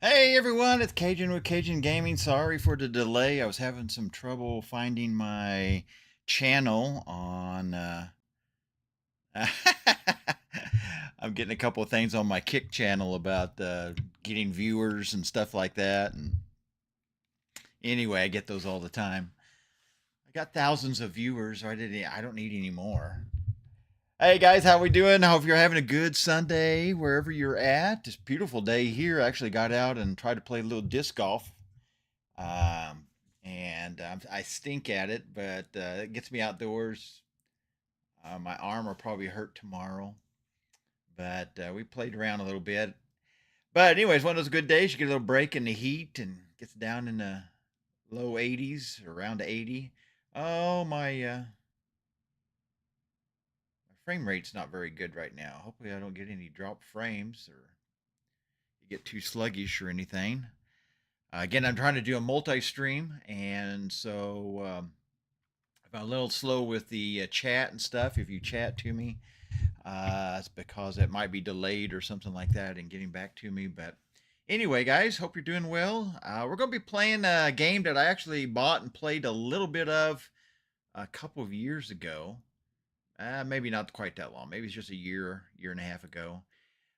Hey everyone, it's Cajun with Cajun Gaming. Sorry for the delay. I was having some trouble finding my channel on. I'm getting a couple of things on my Kick channel about getting viewers and stuff like that. And anyway, I get those all the time. I got thousands of viewers. I don't need any more. Hey guys, how we doing? I hope you're having a good Sunday wherever you're at. It's a beautiful day here. I actually got out and tried to play a little disc golf. Um, and I stink at it, but it gets me outdoors. My arm will probably hurt tomorrow, but we played around a little bit. But anyways, one of those good days. You get a little break in the heat and gets down in the low 80s, around 80. Oh my frame rate's not very good right now. Hopefully I don't get any drop frames or you get too sluggish or anything. Again, I'm trying to do a multi-stream, and so if I'm a little slow with the chat and stuff, if you chat to me, it's because it might be delayed or something like that in getting back to me. But anyway, guys, hope you're doing well. We're going to be playing a game that I actually bought and played a little bit of a couple of years ago. Maybe not quite that long. Maybe it's just a year and a half ago.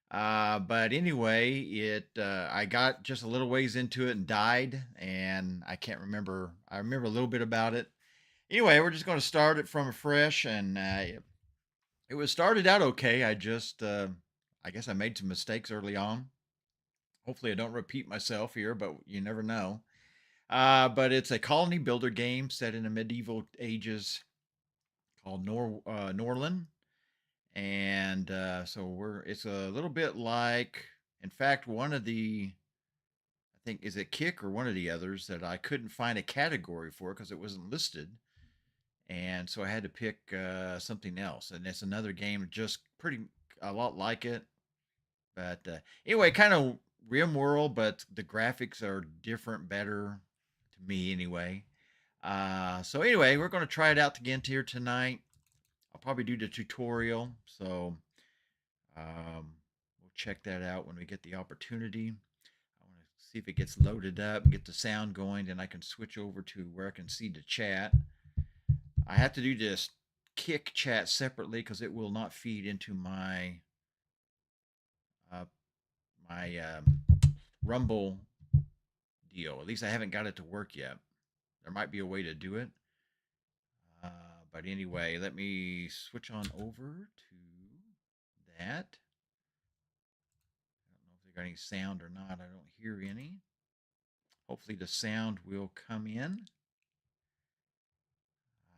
But anyway, it I got just a little ways into it and died, and I can't remember. I remember a little bit about it. Anyway, we're just going to start it from fresh, and it was started out okay. I guess I made some mistakes early on. Hopefully, I don't repeat myself here, but you never know. But it's a colony builder game set in the medieval ages called Norlin, and so we're it's a little bit like, in fact, one of the I think is it Kick or one of the others that I couldn't find a category for because it wasn't listed, and so I had to pick something else. And it's another game just pretty a lot like it, but anyway, kind of RimWorld, but the graphics are different, better to me anyway. So anyway, we're going to try it out again here tonight. I'll probably do the tutorial, so we'll check that out when we get the opportunity. I want to see if it gets loaded up and get the sound going, then I can switch over to where I can see the chat. I have to do this Kick chat separately because it will not feed into uh, my Rumble deal. At least I haven't got it to work yet. There might be a way to do it. Uh, but anyway, let me switch on over to that. I don't know if they got any sound or not. I don't hear any. Hopefully the sound will come in.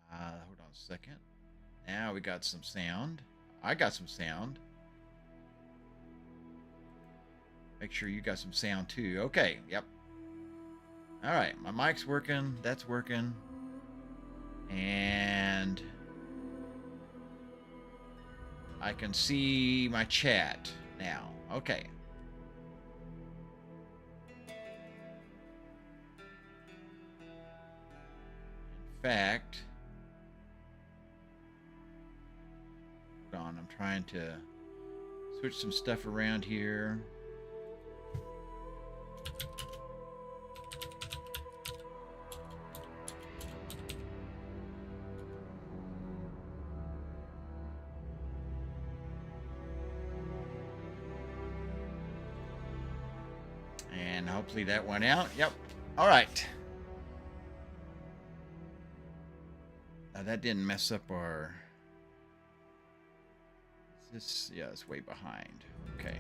Hold on a second. Now we got some sound. I got some sound. Make sure you got some sound too. Okay, yep. All right, my mic's working. That's working. And I can see my chat now. Okay. In fact, hold on. I'm trying to switch some stuff around here. And hopefully that went out. Yep. All right. That didn't mess up our. Is this? Yeah, it's way behind. Okay.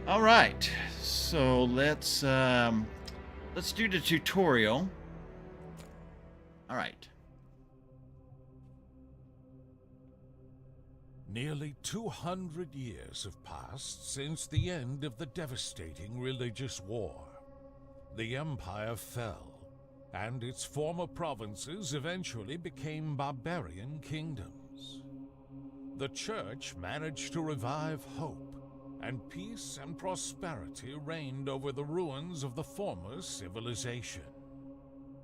All right. So let's do the tutorial. All right. Nearly 200 years have passed since the end of the devastating religious war. The empire fell, and its former provinces eventually became barbarian kingdoms. The church managed to revive hope, and peace and prosperity reigned over the ruins of the former civilization.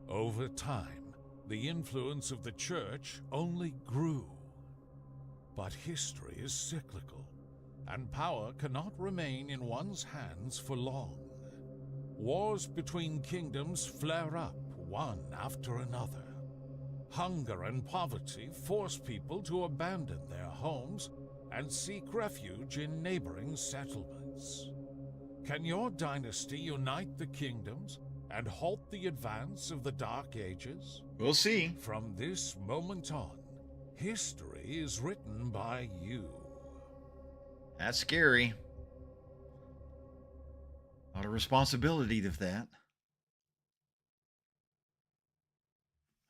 Over time, the influence of the church only grew. But history is cyclical, and power cannot remain in one's hands for long. Wars between kingdoms flare up one after another. Hunger and poverty force people to abandon their homes and seek refuge in neighboring settlements. Can your dynasty unite the kingdoms and halt the advance of the Dark Ages? We'll see. From this moment on, history is written by you. That's scary. A lot of responsibility with that.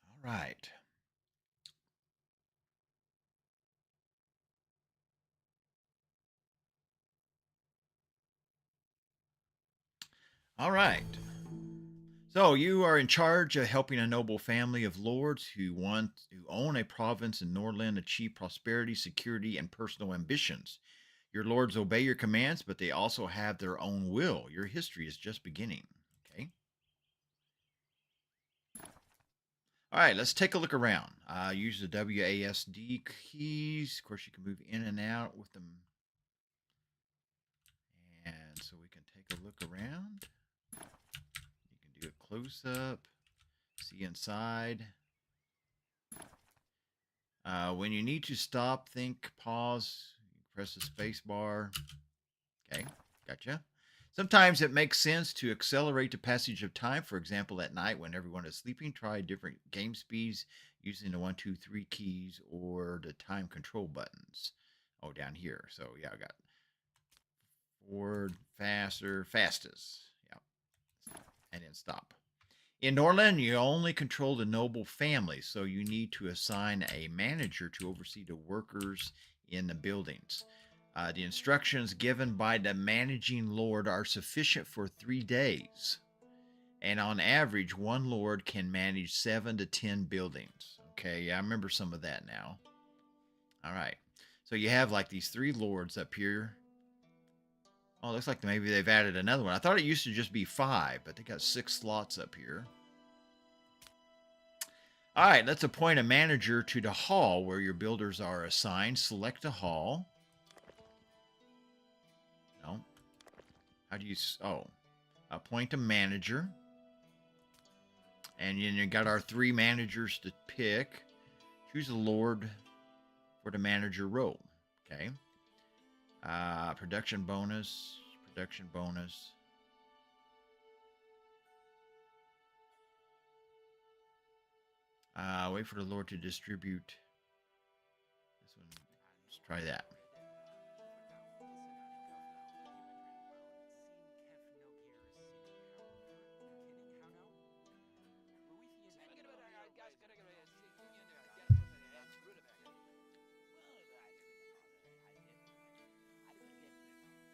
All right. All right. So you are in charge of helping a noble family of lords who own a province in Norland achieve prosperity, security, and personal ambitions. Your lords obey your commands, but they also have their own will. Your history is just beginning. Okay. All right, let's take a look around. Use the WASD keys. Of course, you can move in and out with them. And so we can take a look around. You can do a close up, see inside. When you need to stop, think, pause, press the space bar. Okay, gotcha. Sometimes it makes sense to accelerate the passage of time. For example, at night when everyone is sleeping, try different game speeds using the 1, 2, 3 keys or the time control buttons. Oh, down here. So yeah, I got forward, faster, fastest. Yeah, and then stop. In Norland, you only control the noble family, so you need to assign a manager to oversee the workers in the buildings. The instructions given by the managing lord are sufficient for 3 days. And on average, one lord can manage 7 to 10 buildings. Okay, yeah, I remember some of that now. All right. So you have like these 3 lords up here. Oh, it looks like maybe they've added another one. I thought it used to just be 5, but they got 6 slots up here. All right, let's appoint a manager to the hall where your builders are assigned. Select a hall. No. How do you... Oh. Appoint a manager. And then you got our 3 managers to pick. Choose a lord for the manager role. Okay. Production bonus. Production bonus. Wait for the lord to distribute. This one. Let's try that.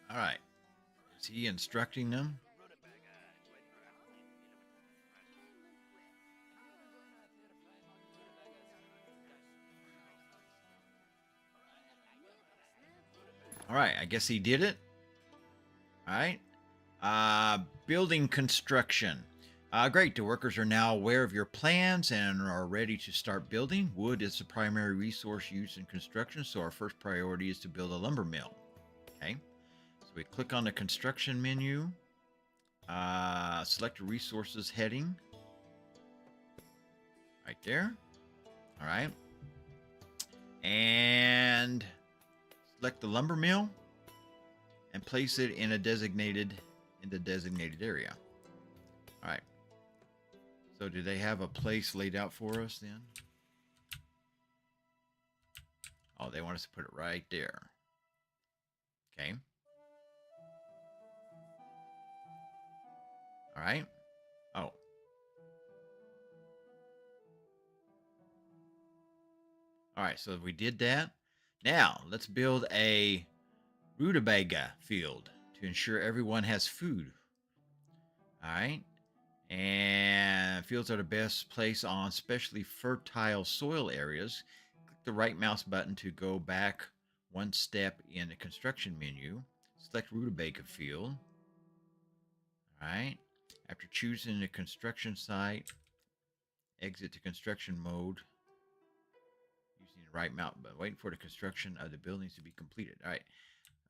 All right. Is he instructing them? All right. I guess he did it. All right. Building construction. Great. The workers are now aware of your plans and are ready to start building. Wood is the primary resource used in construction, so our first priority is to build a lumber mill. Okay. So we click on the construction menu. Select the resources heading. Right there. All right. And select the lumber mill and place it in the designated area. All right. So do they have a place laid out for us then? Oh, they want us to put it right there. Okay. All right. Oh. All right, so we did that. Now, let's build a rutabaga field to ensure everyone has food. All right. And fields are the best place on especially fertile soil areas. Click the right mouse button to go back one step in the construction menu. Select rutabaga field. All right. After choosing the construction site, exit to construction mode using the right mouse button. Waiting for the construction of the buildings to be completed. All right.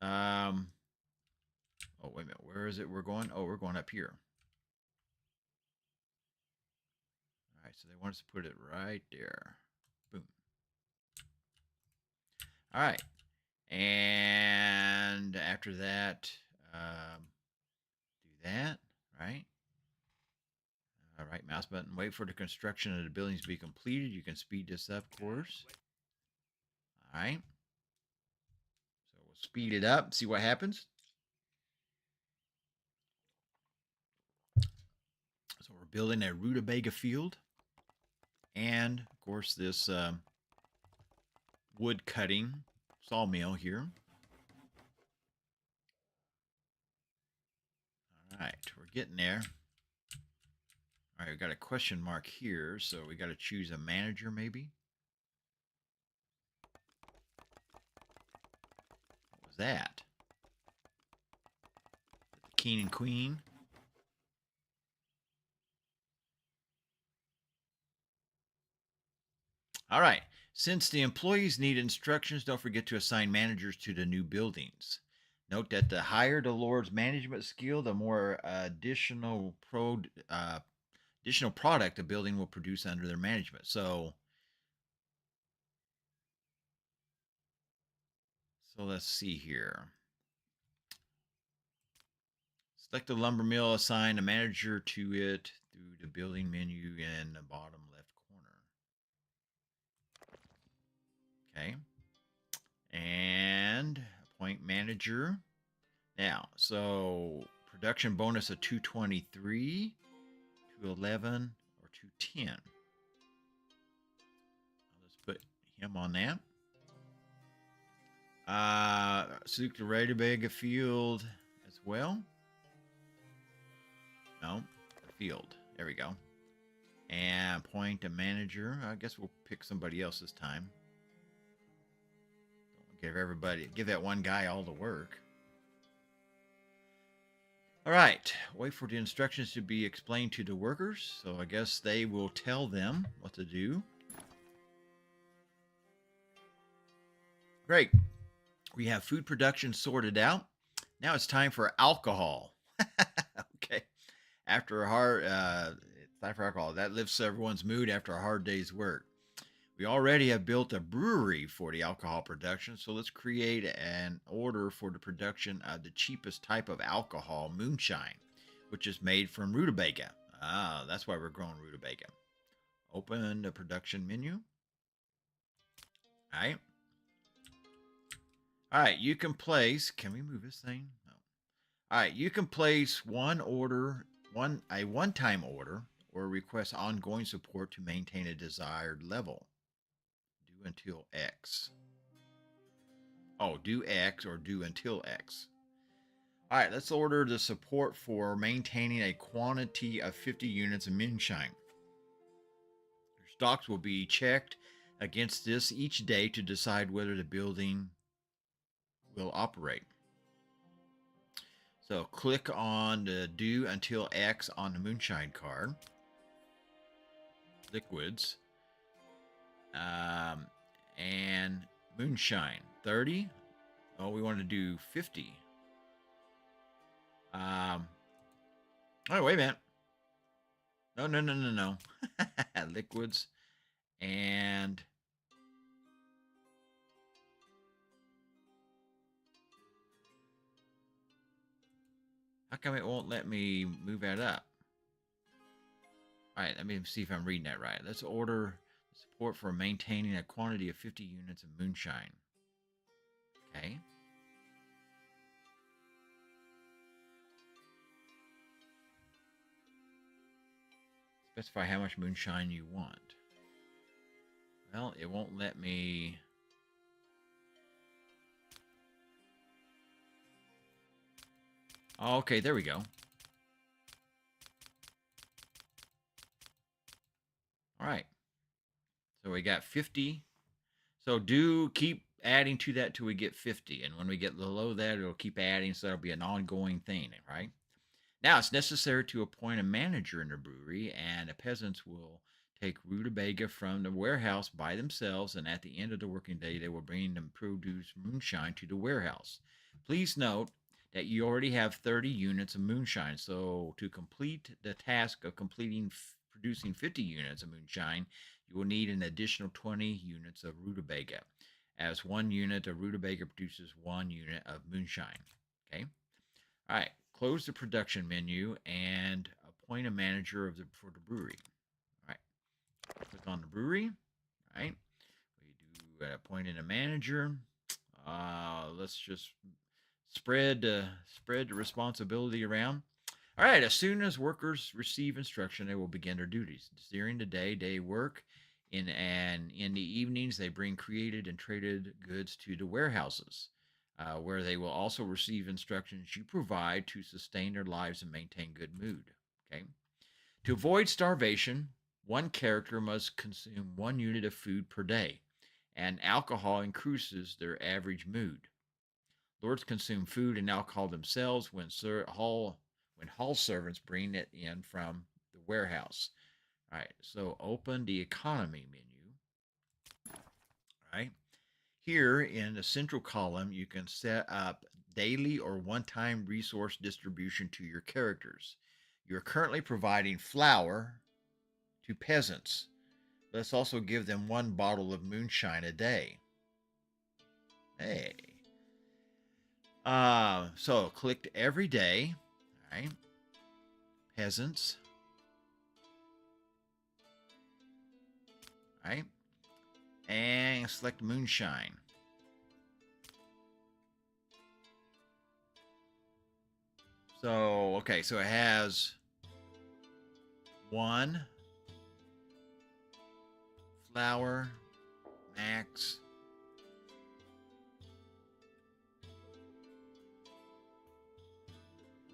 Oh, wait a minute. Where is it we're going? Oh, we're going up here. All right, so they want us to put it right there. Boom. All right. And after that, do that, right? Right mouse button. Wait for the construction of the buildings to be completed. You can speed this up, of course. All right. So we'll speed it up, see what happens. So we're building a rutabaga field. And, of course, this wood cutting sawmill here. All right, we're getting there. All right, we got a question mark here, so we got to choose a manager maybe. What was that? The king and queen. All right. Since the employees need instructions, don't forget to assign managers to the new buildings. Note that the higher the Lord's management skill, the more additional product the building will produce under their management. So let's see here. Select the lumber mill, assign a manager to it through the building menu in the bottom left corner. Okay. And appoint manager. Now, so production bonus of 223, 211, or 210. Let's put him on that. Select the rutabaga field as well. No, the field. There we go. And appoint a manager. I guess we'll pick somebody else this time. Don't give that one guy all the work. All right. Wait for the instructions to be explained to the workers. So I guess they will tell them what to do. Great. We have food production sorted out. Now it's time for alcohol. Okay. After a hard, it's time for alcohol. That lifts everyone's mood after a hard day's work. We already have built a brewery for the alcohol production, so let's create an order for the production of the cheapest type of alcohol, moonshine, which is made from rutabaga. Ah, that's why we're growing rutabaga. Open the production menu. All right. All right, you can place. Can we move this thing? No. All right, you can place a one-time order, or request ongoing support to maintain a desired level. Do until X. Oh, do X or do until X. All right, let's order the support for maintaining a quantity of 50 units of moonshine. Your stocks will be checked against this each day to decide whether the building will operate. So click on the do until X on the moonshine card. Liquids. And moonshine 30. Oh, we want to do 50. Oh, wait a minute. No. Liquids and how come it won't let me move that up? All right, let me see if I'm reading that right. Let's order support for maintaining a quantity of 50 units of moonshine. Okay. Specify how much moonshine you want. Well, it won't let me. Oh, okay, there we go. All right. So we got 50. So do keep adding to that till we get 50. And when we get below that, it'll keep adding. So that'll be an ongoing thing, right? Now it's necessary to appoint a manager in the brewery, and the peasants will take rutabaga from the warehouse by themselves, and at the end of the working day, they will bring the produce moonshine to the warehouse. Please note that you already have 30 units of moonshine. So to complete the task of producing 50 units of moonshine, you will need an additional 20 units of rutabaga, as 1 unit of rutabaga produces 1 unit of moonshine. Okay. All right. Close the production menu and appoint a manager for the brewery. All right. Click on the brewery. All right. We do appointing a manager. Let's just spread the responsibility around. All right. As soon as workers receive instruction, they will begin their duties. During the day, they work. In the evenings, they bring created and traded goods to the warehouses, where they will also receive instructions you provide to sustain their lives and maintain good mood. Okay. To avoid starvation, one character must consume 1 unit of food per day, and alcohol increases their average mood. Lords consume food and alcohol themselves when hall servants bring it in from the warehouse. All right, so open the economy menu. All right, here in the central column, you can set up daily or one-time resource distribution to your characters. You're currently providing flour to peasants. Let's also give them 1 bottle of moonshine a day. Hey. So click every day. All right. Peasants. All right. And select moonshine. So, okay, so it has 1 flour max.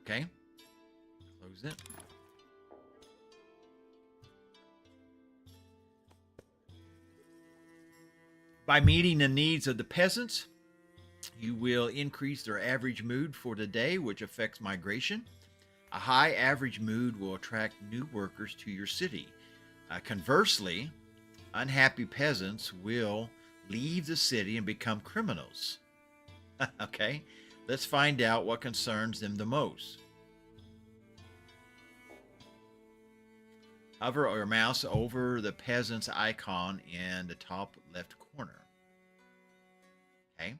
Okay. Close it. By meeting the needs of the peasants, you will increase their average mood for the day, which affects migration. A high average mood will attract new workers to your city. Conversely, unhappy peasants will leave the city and become criminals. Okay, let's find out what concerns them the most. Hover your mouse over the peasant's icon in the top left corner. Okay.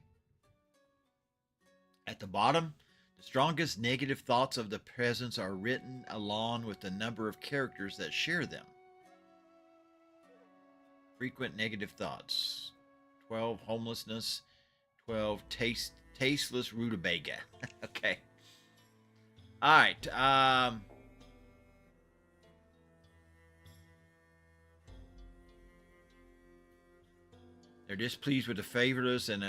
At the bottom, the strongest negative thoughts of the peasants are written along with the number of characters that share them. Frequent negative thoughts: 12 homelessness, 12 tasteless rutabaga. Okay. All right. They're displeased with the flavorless and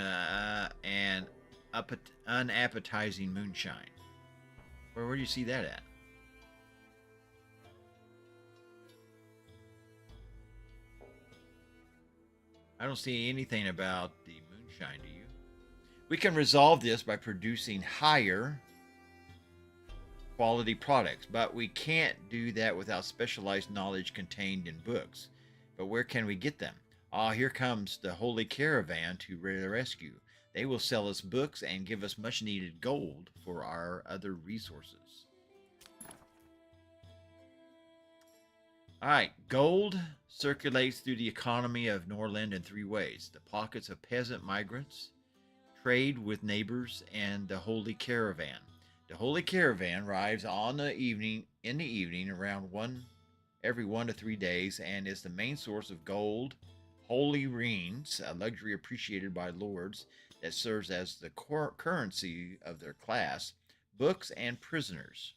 unappetizing moonshine. Where do you see that at? I don't see anything about the moonshine, do you? We can resolve this by producing higher quality products, but we can't do that without specialized knowledge contained in books. But where can we get them? Here comes the Holy Caravan to the rescue. They will sell us books and give us much needed gold for our other resources. All right, gold circulates through the economy of Norland in 3 ways: the pockets of peasant migrants, trade with neighbors, and the Holy Caravan. The Holy Caravan arrives in the evening around every 1 to 3 days, and is the main source of gold, holy rings, a luxury appreciated by lords that serves as the currency of their class, books, and prisoners.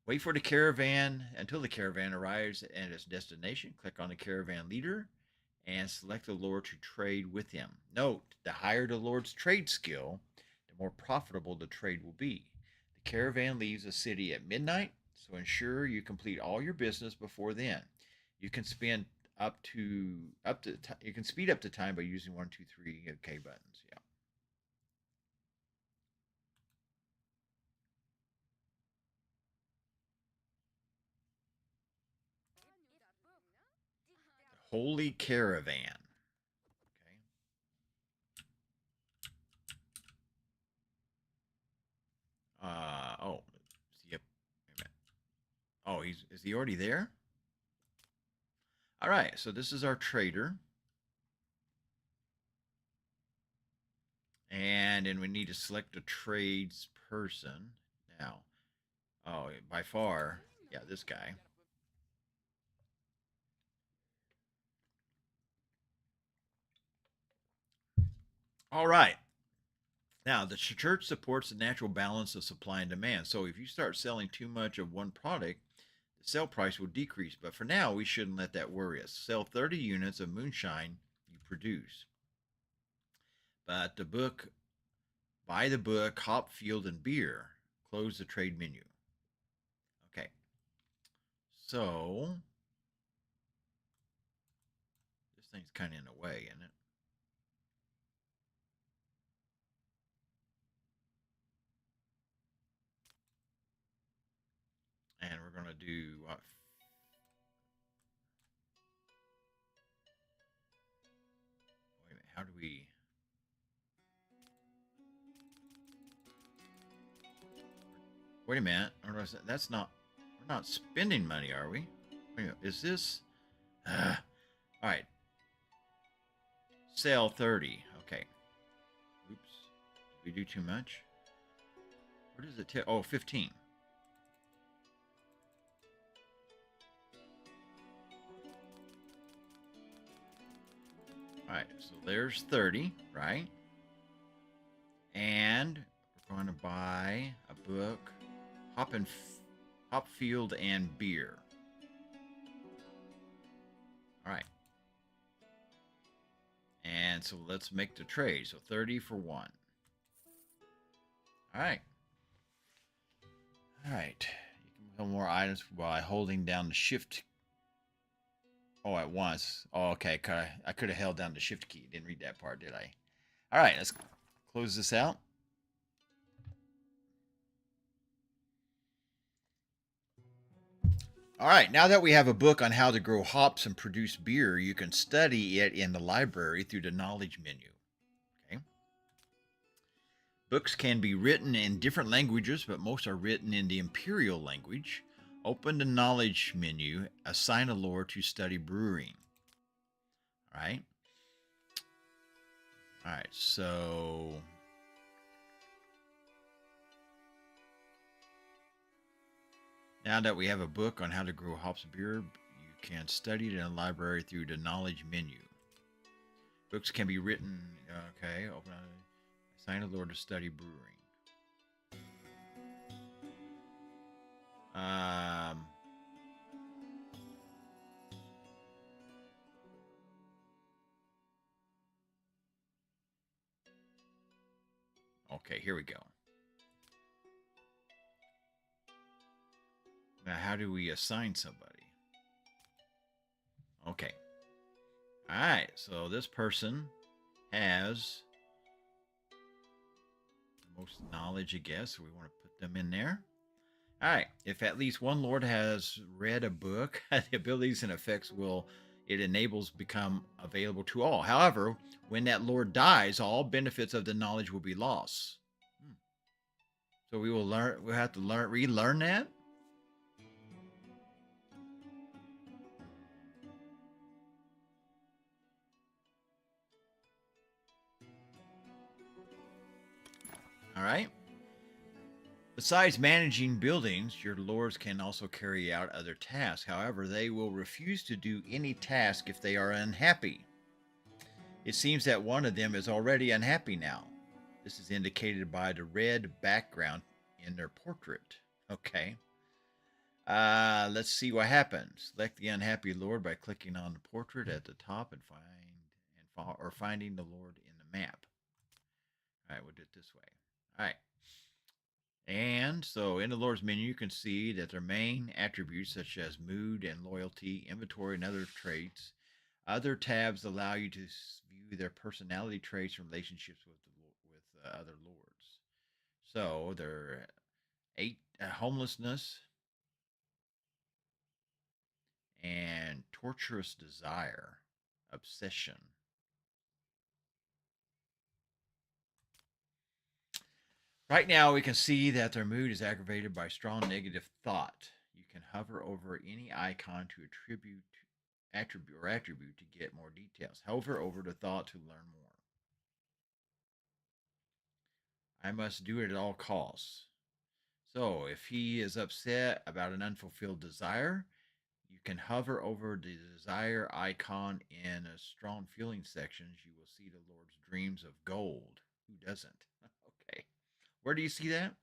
Wait for the caravan until the caravan arrives at its destination. Click on the caravan leader and select the lord to trade with him. Note, the higher the lord's trade skill, the more profitable the trade will be. The caravan leaves the city at midnight, so ensure you complete all your business before then. You can spend you can speed up the time by using 1, 2, 3 OK buttons. Yeah. The Holy Caravan. Okay. Is he already there? All right, so this is our trader. And then we need to select a trades person. Now, oh, by far, yeah, this guy. All right. Now, the church supports the natural balance of supply and demand. So if you start selling too much of one product, the sale price will decrease. But for now, we shouldn't let that worry us. Sell 30 units of moonshine you produce. But the book, buy the book, hop, field, and beer. Close the trade menu. Okay. So this thing's kind of in the way, isn't it? And we're going to do what? Wait a minute. How do we? Wait a minute. That's not. We're not spending money, are we? Wait a minute. Is this? All right. Sell 30. Okay. Oops. Did we do too much? What does it tell? Oh, 15. All right. So there's 30, right? And we're going to buy a book, Hop Field and Beer. All right. And so let's make the trade. So 30 for 1. All right. All right. You can build more items by holding down the shift. Oh, at once. Oh, okay. I could have held down the shift key. Didn't read that part, did I? All right. Let's close this out. All right, now that we have a book on how to grow hops and produce beer, you can study it in the library through the knowledge menu. Okay. Books can be written in different languages, but most are written in the imperial language. Open the knowledge menu, assign a lore to study brewing. All right. All right, so now that we have a book on how to grow hops and beer, you can study it in a library through the knowledge menu. Books can be written, okay, assign a lore to study brewing. Okay, here we go. Now, how do we assign somebody? Okay. All right, so this person has the most knowledge, I guess. We want to put them in there. All right, if at least one lord has read a book, the abilities and effects it enables become available to all. However, when that lord dies, all benefits of the knowledge will be lost. So we'll have to relearn that. All right. Besides managing buildings, your lords can also carry out other tasks. However, they will refuse to do any task if they are unhappy. It seems that one of them is already unhappy now. This is indicated by the red background in their portrait. Okay. Let's see what happens. Select the unhappy lord by clicking on the portrait at the top and finding the lord in the map. All right, we'll do it this way. All right. And so in the Lord's menu, you can see that their main attributes, such as mood and loyalty, inventory, and other traits. Other tabs allow you to view their personality traits and relationships with other lords. So their homelessness and torturous desire, obsession. Right now, we can see that their mood is aggravated by strong negative thought. You can hover over any icon to attribute to get more details. Hover over the thought to learn more. I must do it at all costs. So if he is upset about an unfulfilled desire, you can hover over the desire icon in a strong feeling sections. You will see the Lord's dreams of gold. Who doesn't? Okay. Where do you see that?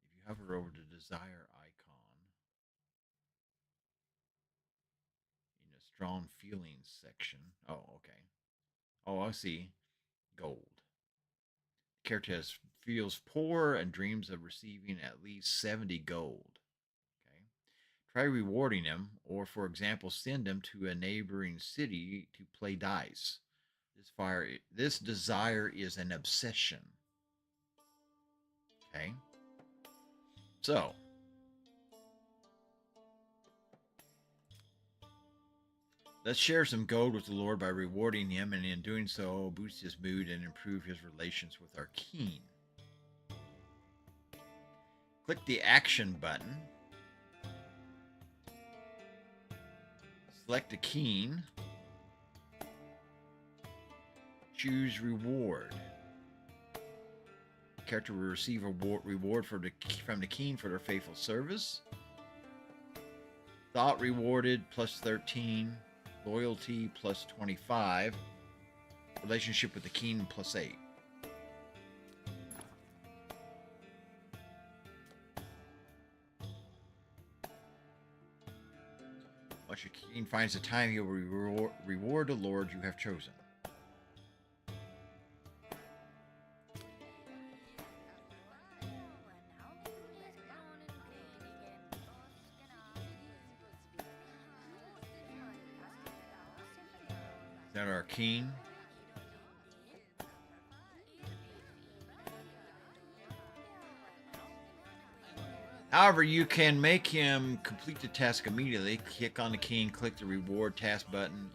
If you hover over the desire icon in a strong feelings section. Oh, okay. Oh, I see. Gold. Character feels poor and dreams of receiving at least 70 gold. Okay. Try rewarding him, or for example, send him to a neighboring city to play dice. This desire is an obsession. Okay. So, let's share some gold with the Lord by rewarding him, and in doing so, boost his mood and improve his relations with our king. Click the action button. Select a king. Choose reward. The character will receive a reward from the king for their faithful service. Thought rewarded plus 13. Loyalty plus 25. Relationship with the king plus 8. Once your king finds the time, he will reward the lord you have chosen. Is that our king? However, you can make him complete the task immediately. Click on the king, click the reward task button.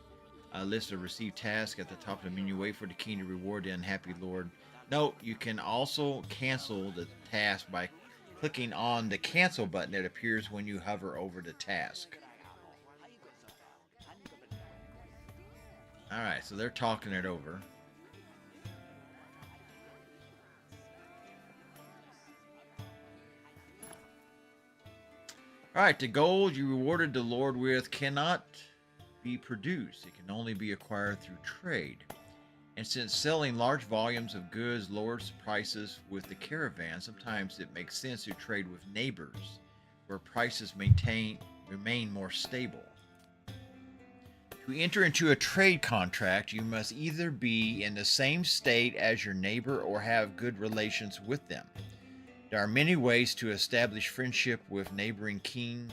List of received tasks at the top of the menu. Wait for the king to reward the unhappy lord. Note, you can also cancel the task by clicking on the cancel button that appears when you hover over the task. Alright, so they're talking it over. Alright, the gold you rewarded the Lord with cannot be produced. It can only be acquired through trade. And since selling large volumes of goods lowers prices with the caravan, sometimes it makes sense to trade with neighbors, where prices remain more stable. To enter into a trade contract, you must either be in the same state as your neighbor or have good relations with them. There are many ways to establish friendship with a neighboring king.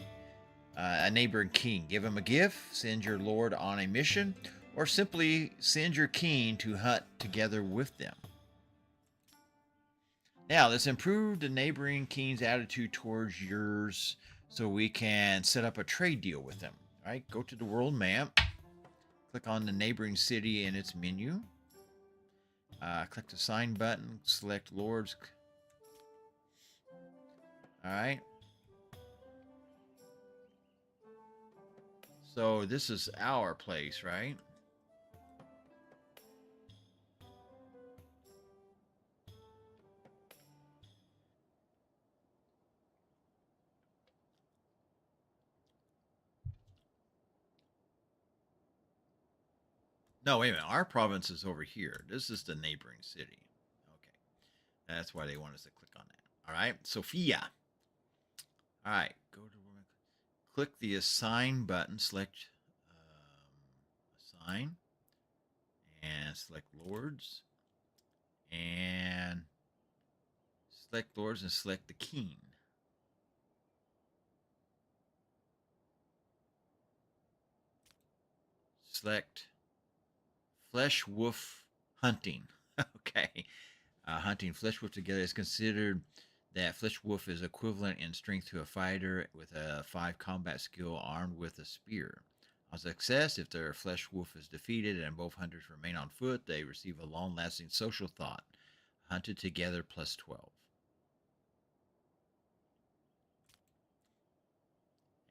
Give him a gift, send your lord on a mission, or simply send your king to hunt together with them. Now, let's improve the neighboring king's attitude towards yours so we can set up a trade deal with them. All right, go to the world map. Click on the neighboring city in its menu. Click the sign button. Select lords. All right. So this is our place, right? No, wait a minute. Our province is over here. This is the neighboring city. Okay. That's why they want us to click on that. All right. Sophia. All right. Go to click the assign button. Select assign. And select lords. And select lords and select the king. Select flesh wolf hunting. Okay. Hunting flesh wolf together is considered that flesh wolf is equivalent in strength to a fighter with a 5 combat skill armed with a spear. On success, if their flesh wolf is defeated and both hunters remain on foot, they receive a long-lasting social thought. Hunted together plus 12.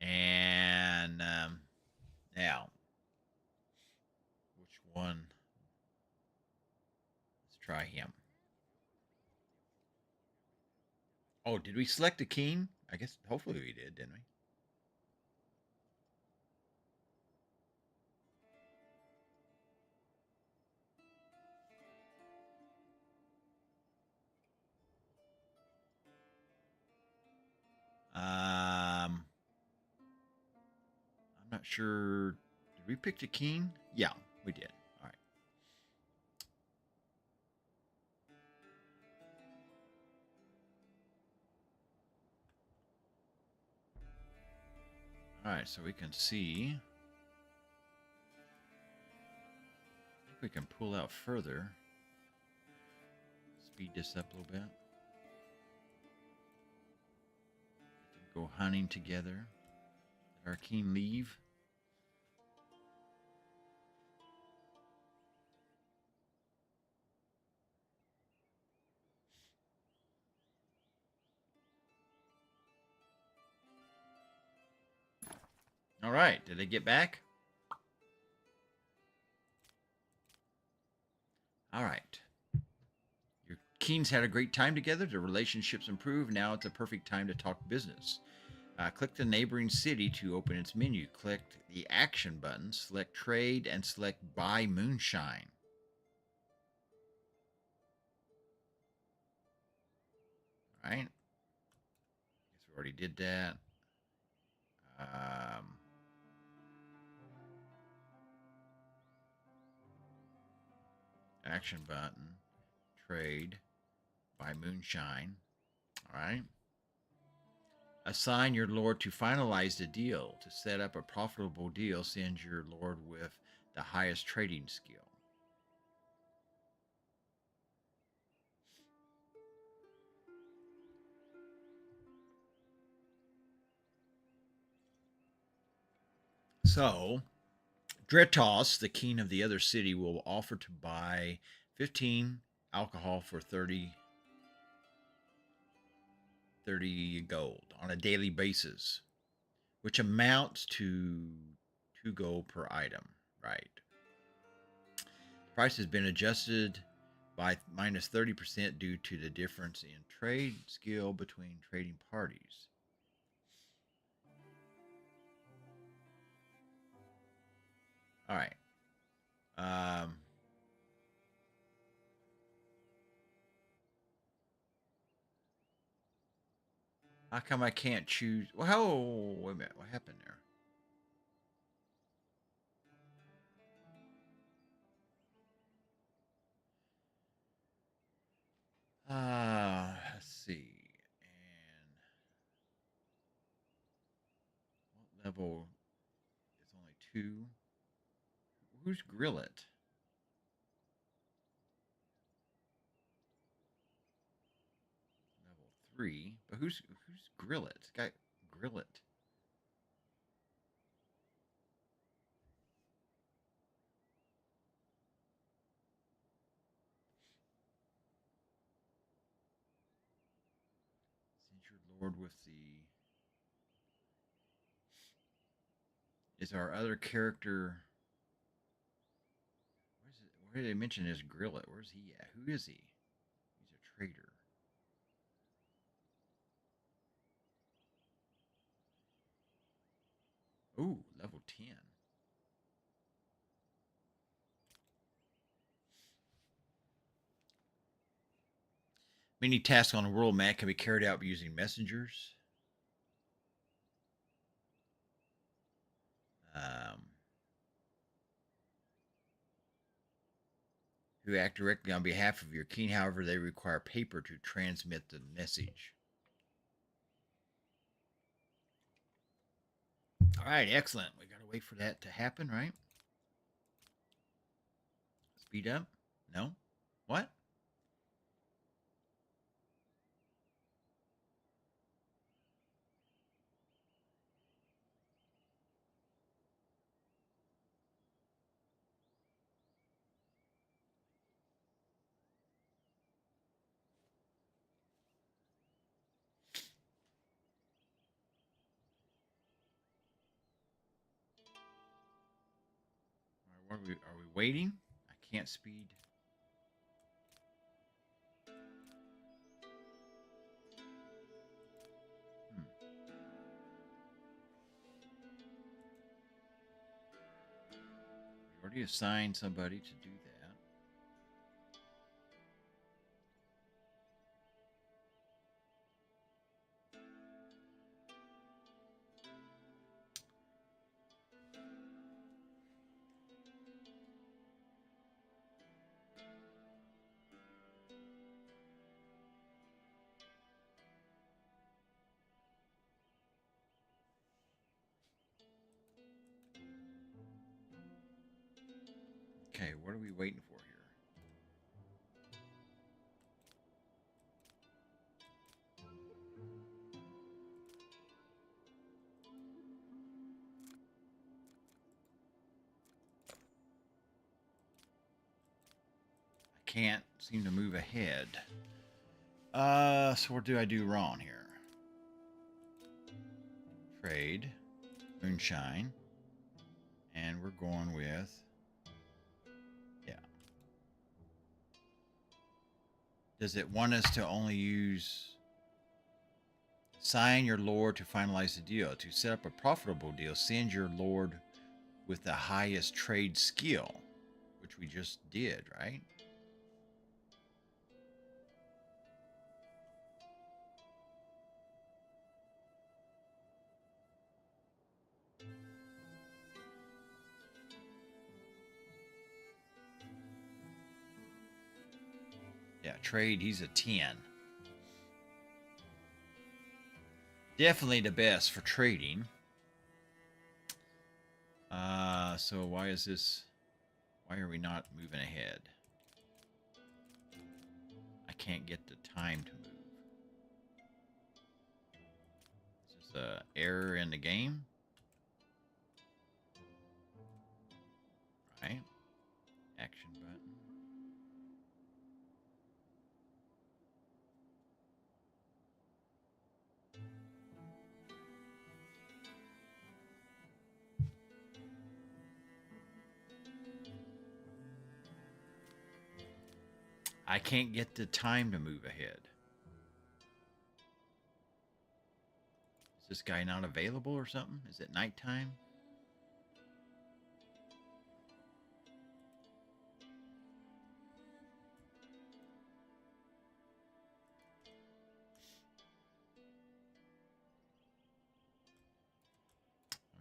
And now, which one? Let's try him. Oh, did we select a king? I guess hopefully we did, didn't we? I'm not sure. Did we pick a king? Yeah, we did. All right. All right, so we can see. I think we can pull out further. Speed this up a little bit. Go hunting together. Did our king leave? All right. Did they get back? All right. Your kings had a great time together. The relationships improved. Now it's a perfect time to talk business. Click the neighboring city to open its menu. Click the action button, select trade, and select buy moonshine. All right. Guess we already did that. Um, action button, trade, buy moonshine. All right. Assign your lord to finalize the deal. To set up a profitable deal, send your lord with the highest trading skill. So, Dretos, the king of the other city, will offer to buy 15 alcohol for 30 gold on a daily basis, which amounts to 2 gold per item, right? The price has been adjusted by minus 30% due to the difference in trade skill between trading parties. All right. Um, how come I can't choose? Well, wait a minute. What happened there? Let's see. And what level is only 2? Who's Grillet? Level 3. But who's Grillet? Guy Grillet. Since your lord with the is our other character. Where did they mention his Grillet? Where's he at? Who is he? He's a trader. Ooh, level 10. Many tasks on a world map can be carried out using messengers. Um, who act directly on behalf of your king. However, they require paper to transmit the message. All right, excellent. We got to wait for that to happen, right? Speed up? No? What? Are we waiting? I can't speed. Hmm. We already assigned somebody to do that. Okay, what are we waiting for here? I can't seem to move ahead. So what do I do wrong here? Trade, moonshine, and we're going with, yeah. Does it want us to only use sign your lord to finalize the deal? To set up a profitable deal, send your lord with the highest trade skill, which we just did, right? Yeah, trade, he's a 10. Definitely the best for trading. So why are we not moving ahead? I can't get the time to move. Is this a error in the game? Right? Action button. I can't get the time to move ahead. Is this guy not available or something? Is it nighttime?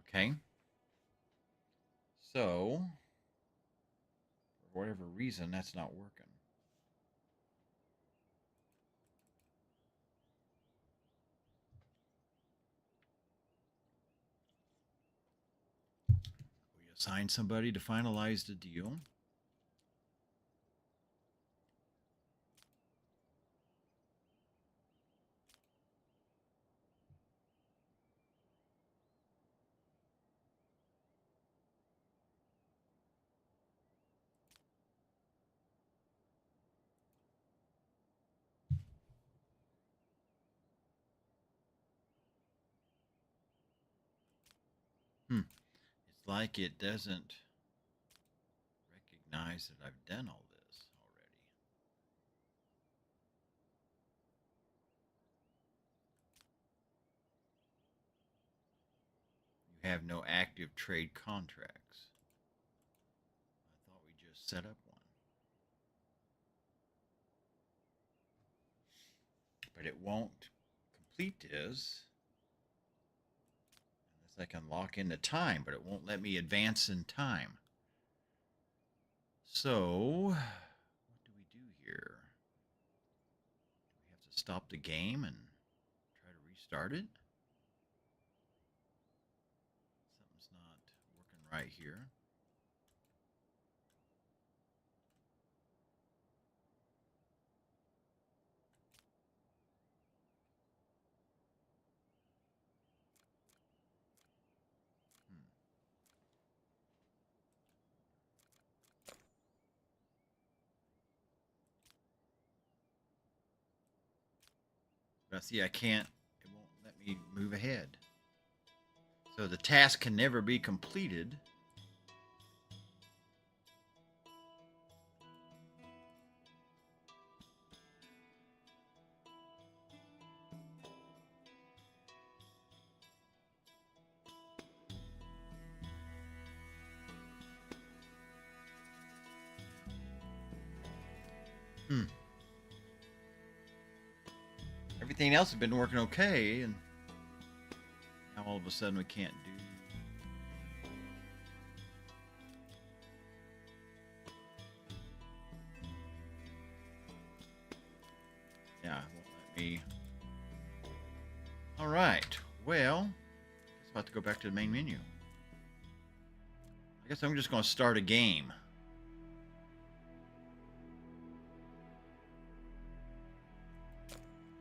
Okay. So, for whatever reason, that's not working. We assign somebody to finalize the deal. It's like it doesn't recognize that I've done all this already. You have no active trade contracts. I thought we just set up one. But it won't complete this unless I can lock in the time, but it won't let me advance in time. So, what do we do here? Do we have to stop the game and try to restart it? Something's not working right here. Hmm. But see, I can't, it won't let me move ahead. So the task can never be completed Hmm. Everything else has been working okay, and now all of a sudden we can't do. Yeah, it won't let me. All right. Well, I guess I'll have to go back to the main menu. I guess I'm just going to start a game.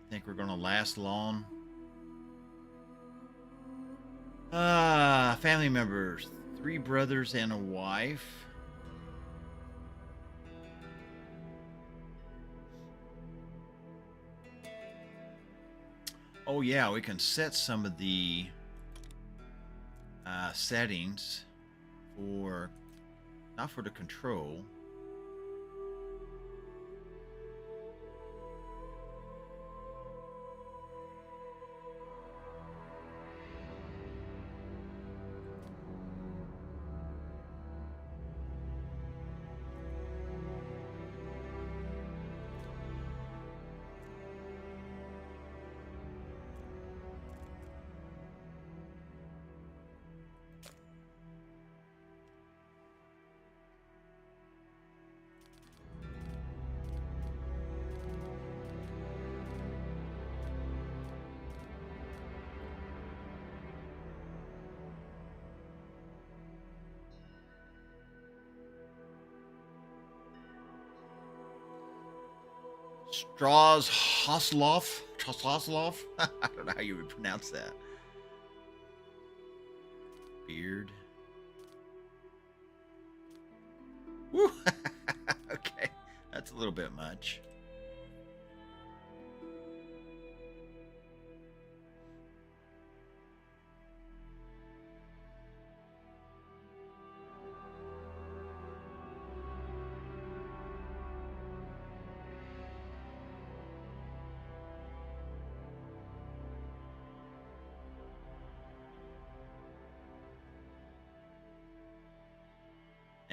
Think we're going to last long? Family members. 3 brothers and a wife. Oh yeah, we can set some of the settings for, not for the control. Strauss Hoslov. I don't know how you would pronounce that. Beard. Woo. Okay, that's a little bit much.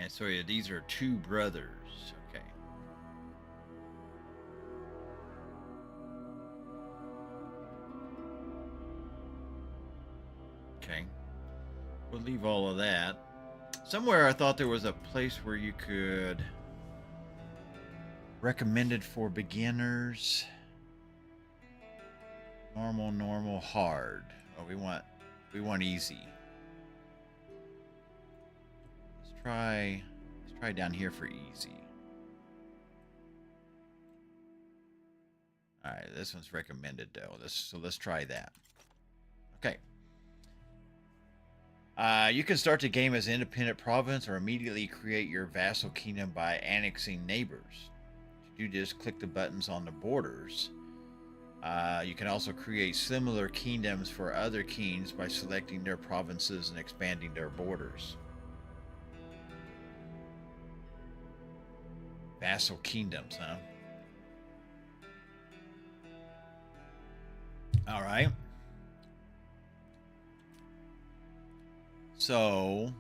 And so yeah, these are 2 brothers. Okay. Okay. We'll leave all of that. Somewhere I thought there was a place where you could recommended for beginners. Normal, hard. Oh, we want easy. Let's try down here for easy. All right, this one's recommended though. So let's try that. Okay. You can start the game as an independent province or immediately create your vassal kingdom by annexing neighbors. To do this, click the buttons on the borders. You can also create similar kingdoms for other kings by selecting their provinces and expanding their borders. Vassal kingdoms, huh? All right. So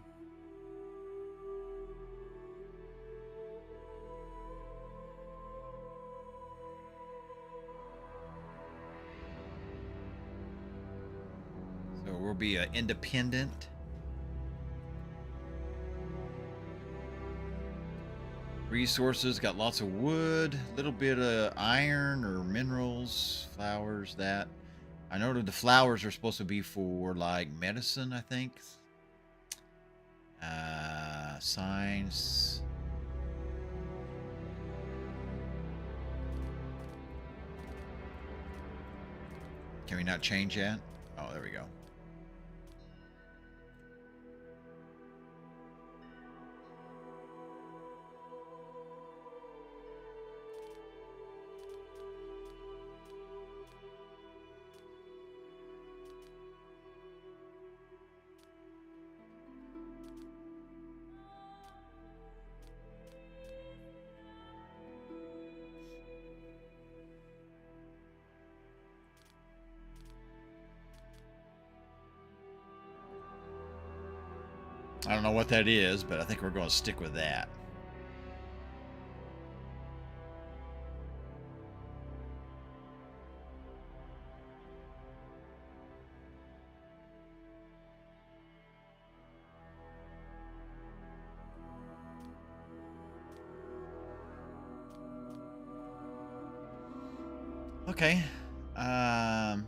we'll be an independent. Resources, got lots of wood, a little bit of iron or minerals, flowers, that. I know that the flowers are supposed to be for like medicine, I think. Signs. Can we not change that? Oh, there we go. I don't know what that is, but I think we're going to stick with that. Okay. Um,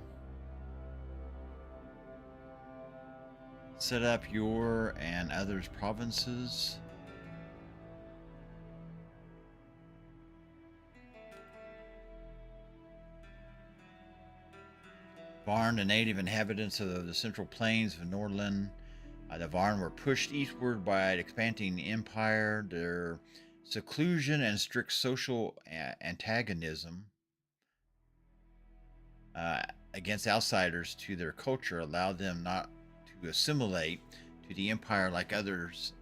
Set up your and others' provinces. Varn, the native inhabitants of the central plains of Nordland. The Varn were pushed eastward by the expanding empire. Their seclusion and strict social antagonism uh, against outsiders to their culture allowed them not to assimilate to the empire like others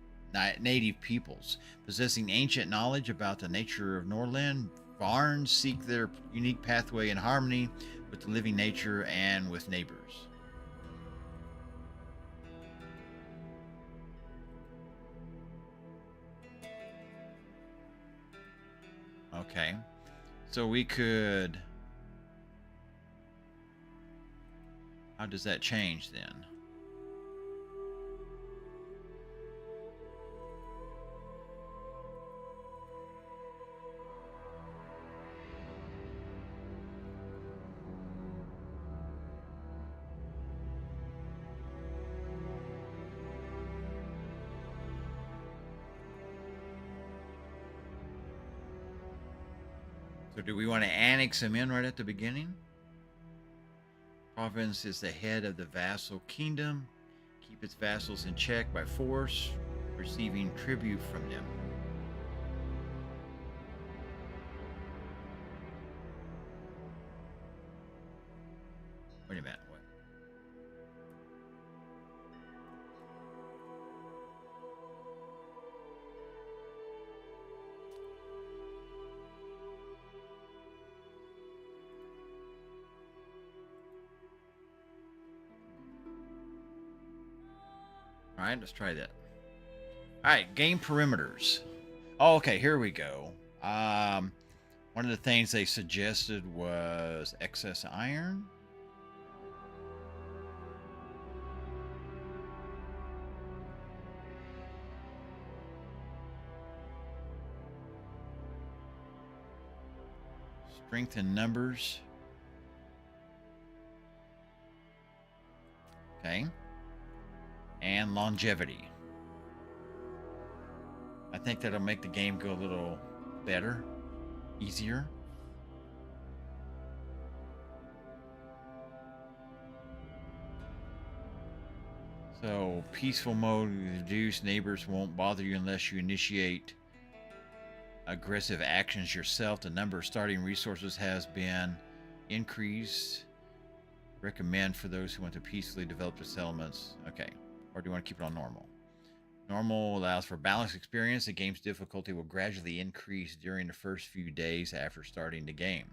native peoples. Possessing ancient knowledge about the nature of Norland, Varns seek their unique pathway in harmony with the living nature and with neighbors. Okay. So we could. How does that change then? So do we want to annex him in right at the beginning? Province is the head of the vassal kingdom. Keep its vassals in check by force, receiving tribute from them. Wait a minute. What? All right, let's try that. All right, game perimeters. Oh, okay, here we go. One of the things they suggested was excess iron. Strength in numbers. Okay. And longevity. I think that'll make the game go a little better, easier. So, peaceful mode reduce neighbors won't bother you unless you initiate aggressive actions yourself. The number of starting resources has been increased. Recommend for those who want to peacefully develop the settlements. Okay. Or do you want to keep it on normal? Normal allows for balanced experience. The game's difficulty will gradually increase during the first few days after starting the game.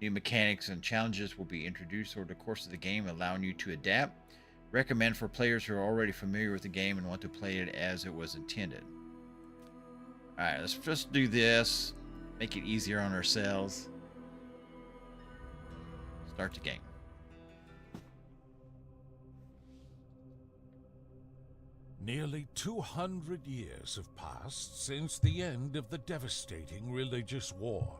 New mechanics and challenges will be introduced over the course of the game, allowing you to adapt. Recommend for players who are already familiar with the game and want to play it as it was intended. Alright, let's just do this. Make it easier on ourselves. Start the game. Nearly 200 years have passed since the end of the devastating religious war.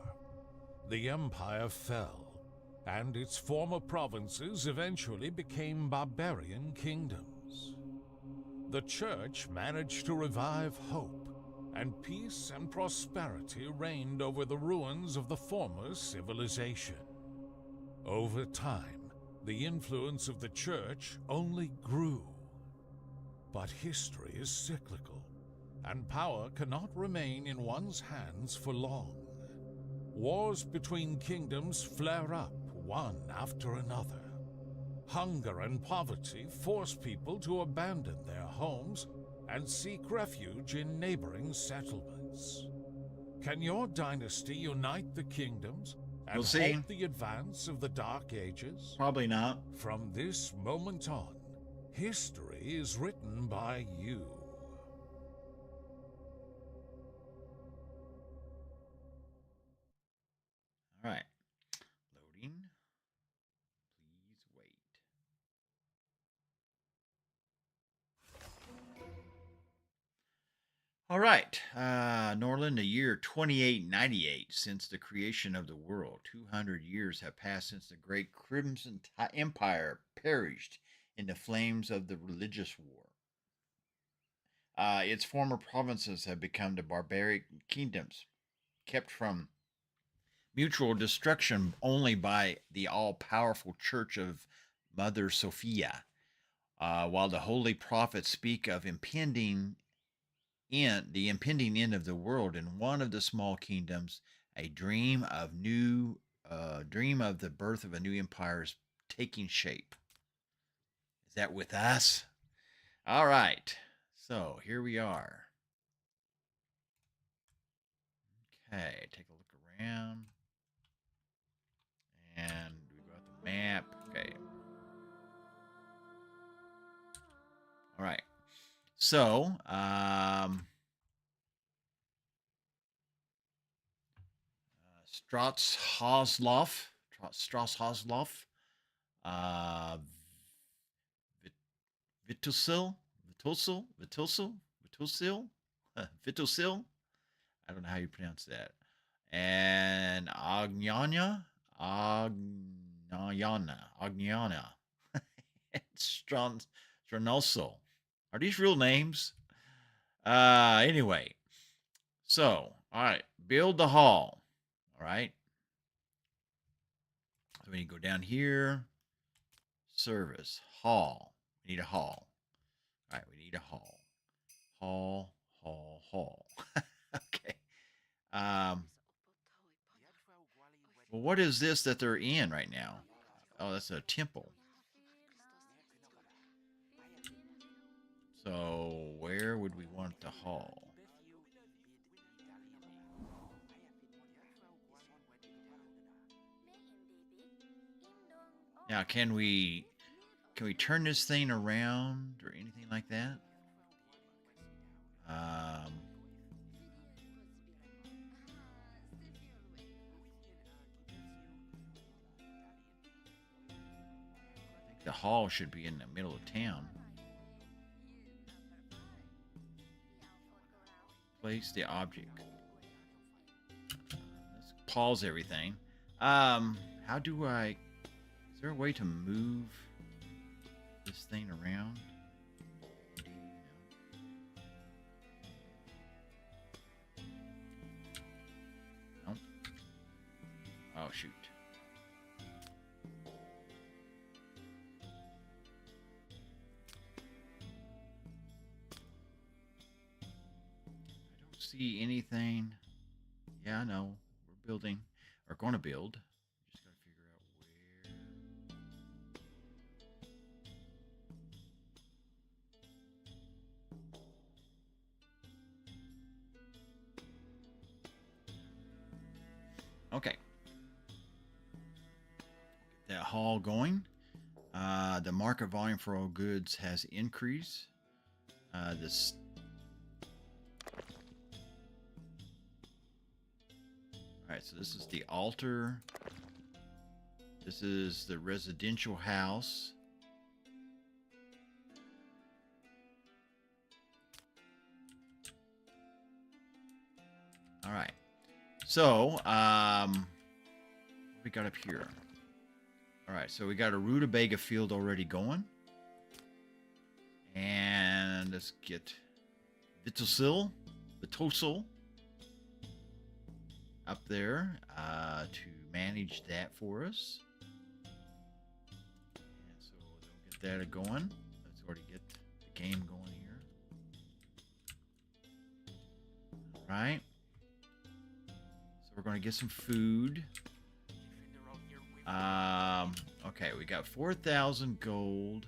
The empire fell, and its former provinces eventually became barbarian kingdoms. The church managed to revive hope, and peace and prosperity reigned over the ruins of the former civilization. Over time, the influence of the church only grew. But history is cyclical, and power cannot remain in one's hands for long. Wars between kingdoms flare up one after another. Hunger and poverty force people to abandon their homes and seek refuge in neighboring settlements. Can your dynasty unite the kingdoms and We'll see. halt the advance of the Dark Ages? Probably not. From this moment on, history is written by you. All right. Loading. Please wait. All right. Norland, the year 2898 since the creation of the world. 200 years have passed since the great Crimson Empire perished in the flames of the religious war. Its former provinces have become the barbaric kingdoms, kept from mutual destruction only by the all powerful Church of Mother Sophia. While the holy prophets speak of the impending end of the world in one of the small kingdoms, a dream of the birth of a new empire is taking shape. Is that with us? All right. So here we are. Okay, take a look around. And we got the map. Okay. All right. So, Strauss-Hasloff, uh, Vitusil, Vitusil. I don't know how you pronounce that. And Agnana, Stranoso. Are these real names? Anyway, so all right, build the hall. All right. So we need to go down here. Service hall. We need a hall. All right, we need a hall. Hall. Okay. Well, what is this that they're in right now? Oh, that's a temple. So where would we want the hall? Now, can we turn this thing around or anything like that? I think the hall should be in the middle of town. Place the object. Let's pause everything. How do I? Is there a way to move this thing around? Nope. Oh shoot. I don't see anything. Yeah, I know. We're building, or going to build. Just got to figure out where. Okay. Get that hall going. The market volume for all goods has increased. This. All right, so this is the altar. This is the residential house. All right. So, what we got up here? All right, so we got a rutabaga field already going. And let's get Vitosil up there to manage that for us. And so they'll get that going. Let's already get the game going here. All right. So we're going to get some food. Okay, we got 4,000 gold.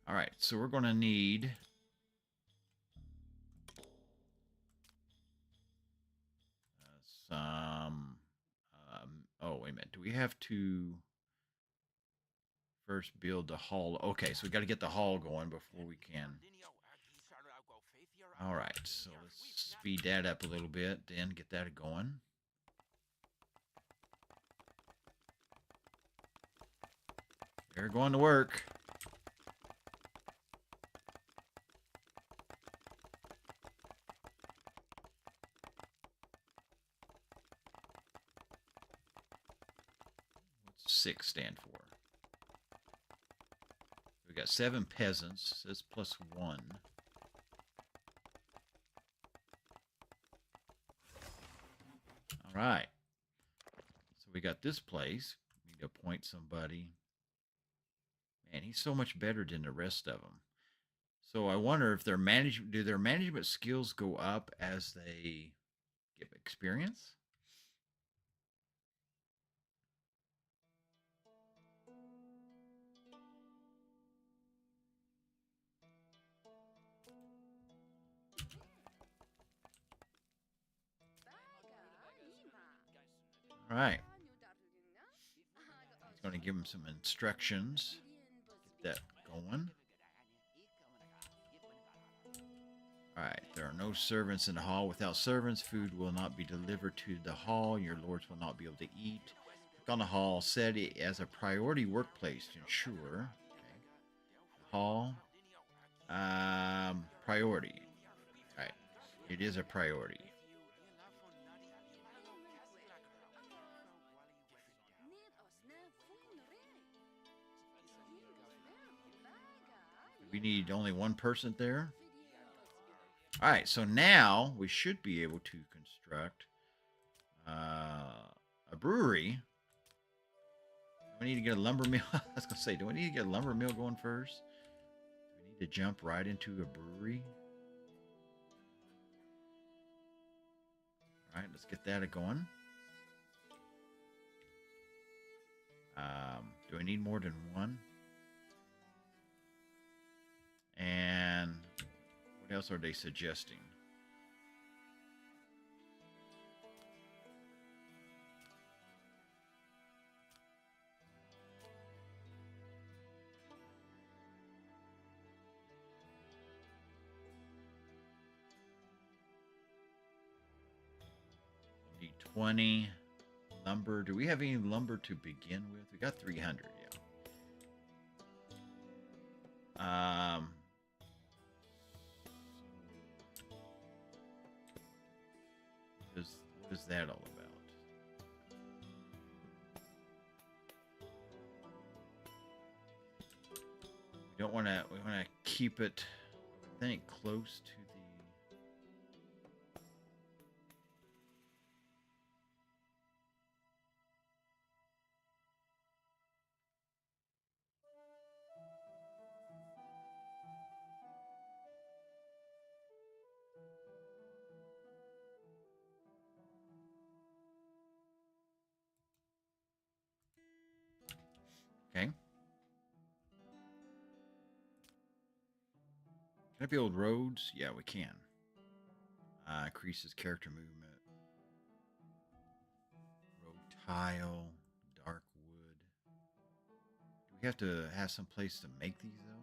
All right, so we're going to need some. Oh, wait a minute. Do we have to first build the hall? Okay, so we got to get the hall going before we can. All right, so let's speed that up a little bit, then get that going. They're going to work. What's 6 stand for? We got 7 peasants. That's plus 1. All right. So we got this place. We need to appoint somebody. Man, he's so much better than the rest of them. So I wonder if their management skills go up as they get experience? All right. He's going to give him some instructions. Get that going. All right. There are no servants in the hall. Without servants, food will not be delivered to the hall. Your lords will not be able to eat. Click on the hall. Set it as a priority workplace to ensure. Okay. Hall. Priority. All right. It is a priority. We need only one person there. All right, so now we should be able to construct a brewery. Do we need to get a lumber mill? I was going to say, do we need to get a lumber mill going first? Do we need to jump right into a brewery? All right, let's get that going. Do I need more than one? And what else are they suggesting? Need 20 lumber. Do we have any lumber to begin with? We got 300, yeah. What is that all about? We don't want to. We want to keep it, I think, close to the. Okay. Can I build roads? Yeah, we can. Increases character movement. Road tile, dark wood. Do we have to have some place to make these though?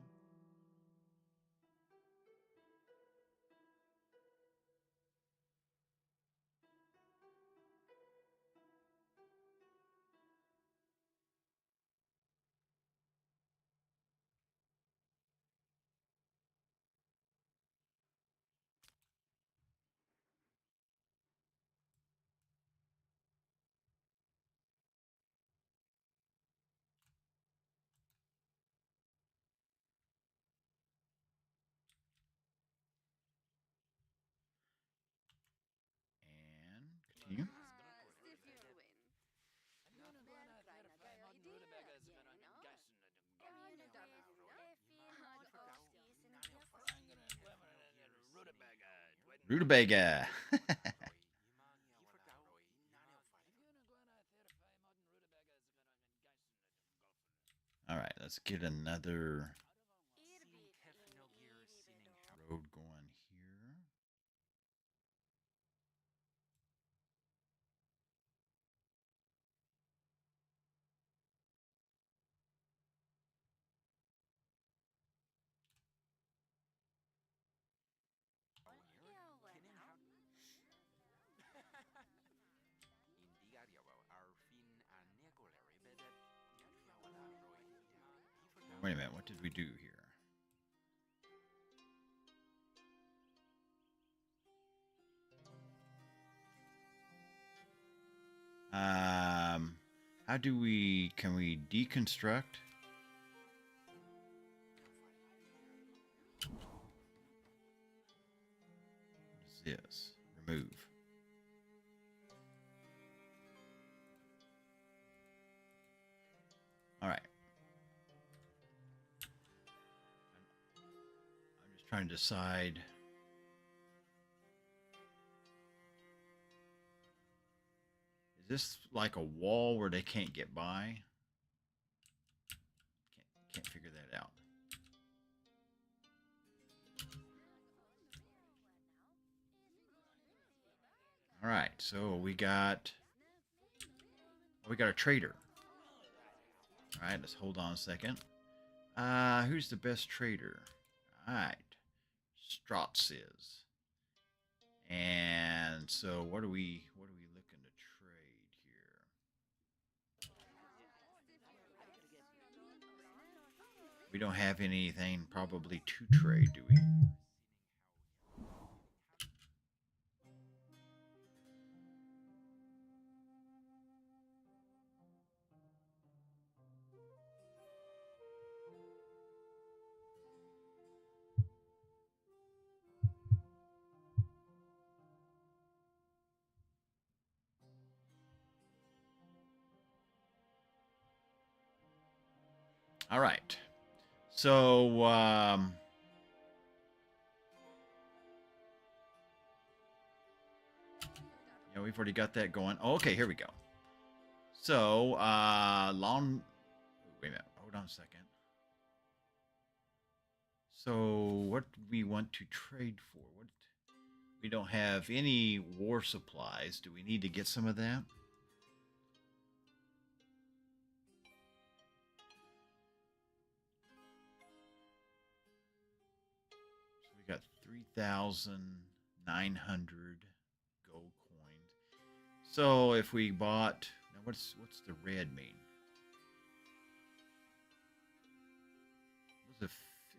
And continue. Rutabaga. All right, let's get another road going here. Wait a minute. What did we do here? How do we, can we deconstruct? What is this? Remove. All right. I'm just trying to decide. Is this like a wall where they can't get by? Can't figure that out. All right, so we got a trader. All right, let's hold on a second. Who's the best trader? All right, Strauss is. And so what are we looking to trade here? We don't have anything probably to trade, do we? All right. So, yeah, we've already got that going. Oh, okay, here we go. So, wait a minute. Hold on a second. So, what do we want to trade for? We don't have any war supplies. Do we need to get some of that? So we got 3,900 gold coins. So if we bought, now what's the red mean? What's the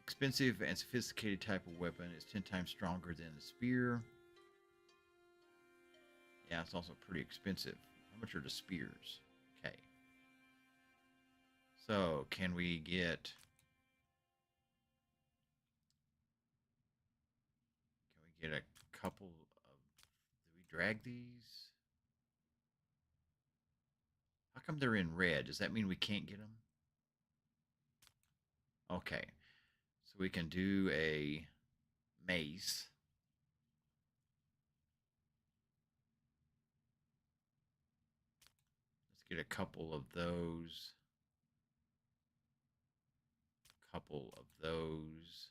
expensive and sophisticated type of weapon? Is 10 times stronger than the spear. Yeah, it's also pretty expensive. How much are the spears? Okay. So can we get a couple of, do we drag these? How come they're in red? Does that mean we can't get them? Okay. So we can do a mace. Let's get a couple of those. Couple of those.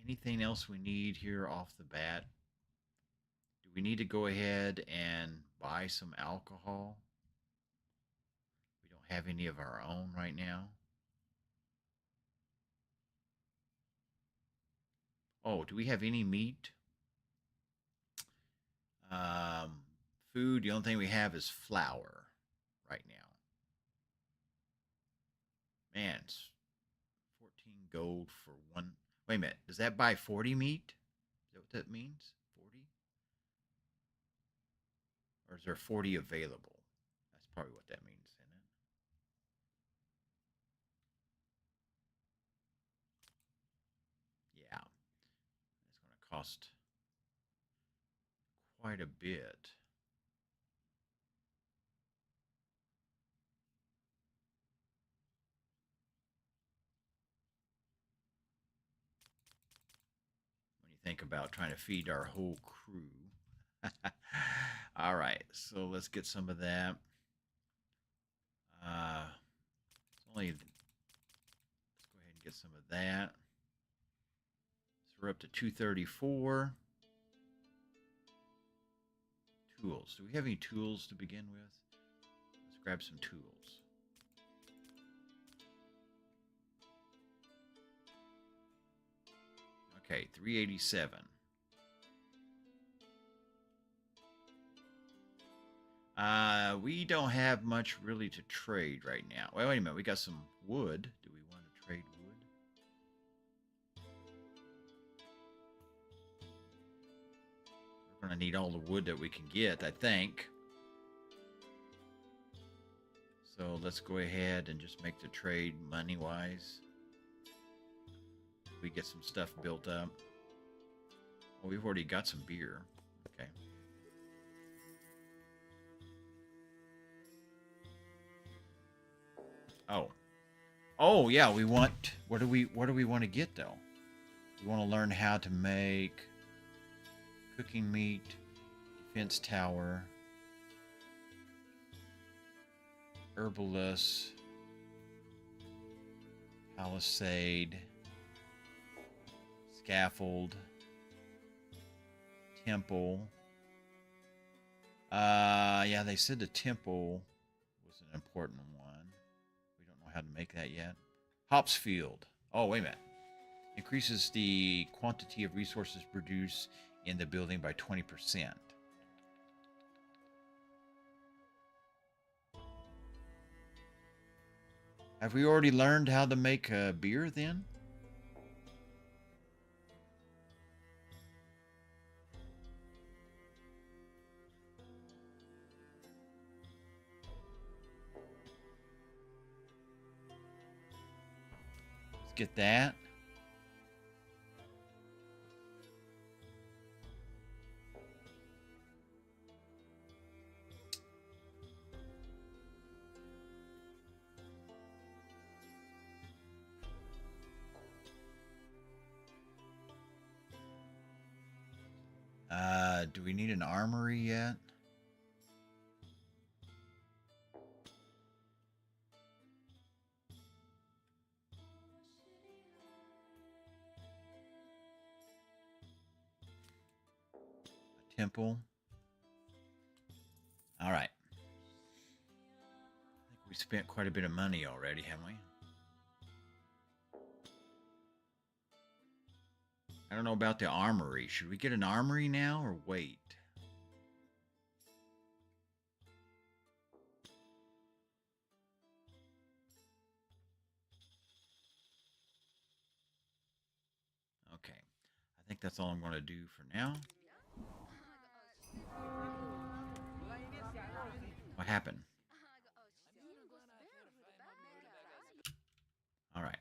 Anything else we need here off the bat? Do we need to go ahead and buy some alcohol? We don't have any of our own right now. Oh, do we have any meat? Food, the only thing we have is flour right now. Man, it's 14 gold for one. Wait a minute. Does that buy 40 meat? Is that what that means? 40? Or is there 40 available? That's probably what that means, isn't it? Yeah. It's going to cost quite a bit. When you think about trying to feed our whole crew. All right, so let's get some of that. It's only, let's go ahead and get some of that. So we're up to 234. Tools. Do we have any tools to begin with? Let's grab some tools. Okay, 387. We don't have much really to trade right now. Wait a minute. We got some wood. Do we want to trade wood? We're going to need all the wood that we can get, I think. So let's go ahead and just make the trade money-wise. We get some stuff built up. Well, we've already got some beer. Okay. Oh. Oh yeah, we want what do we want to get though? We want to learn how to make cooking meat, defense tower, herbalist, palisade, scaffold, temple. Yeah, they said the temple was an important one. We don't know how to make that yet. Hops field. Oh, wait a minute. Increases the quantity of resources produced in the building by 20%. Have we already learned how to make beer then? Let's get that. Do we need an armory yet? A temple? All right. I think we spent quite a bit of money already, haven't we? I don't know about the armory. Should we get an armory now or wait? Okay. I think that's all I'm going to do for now. What happened? All right.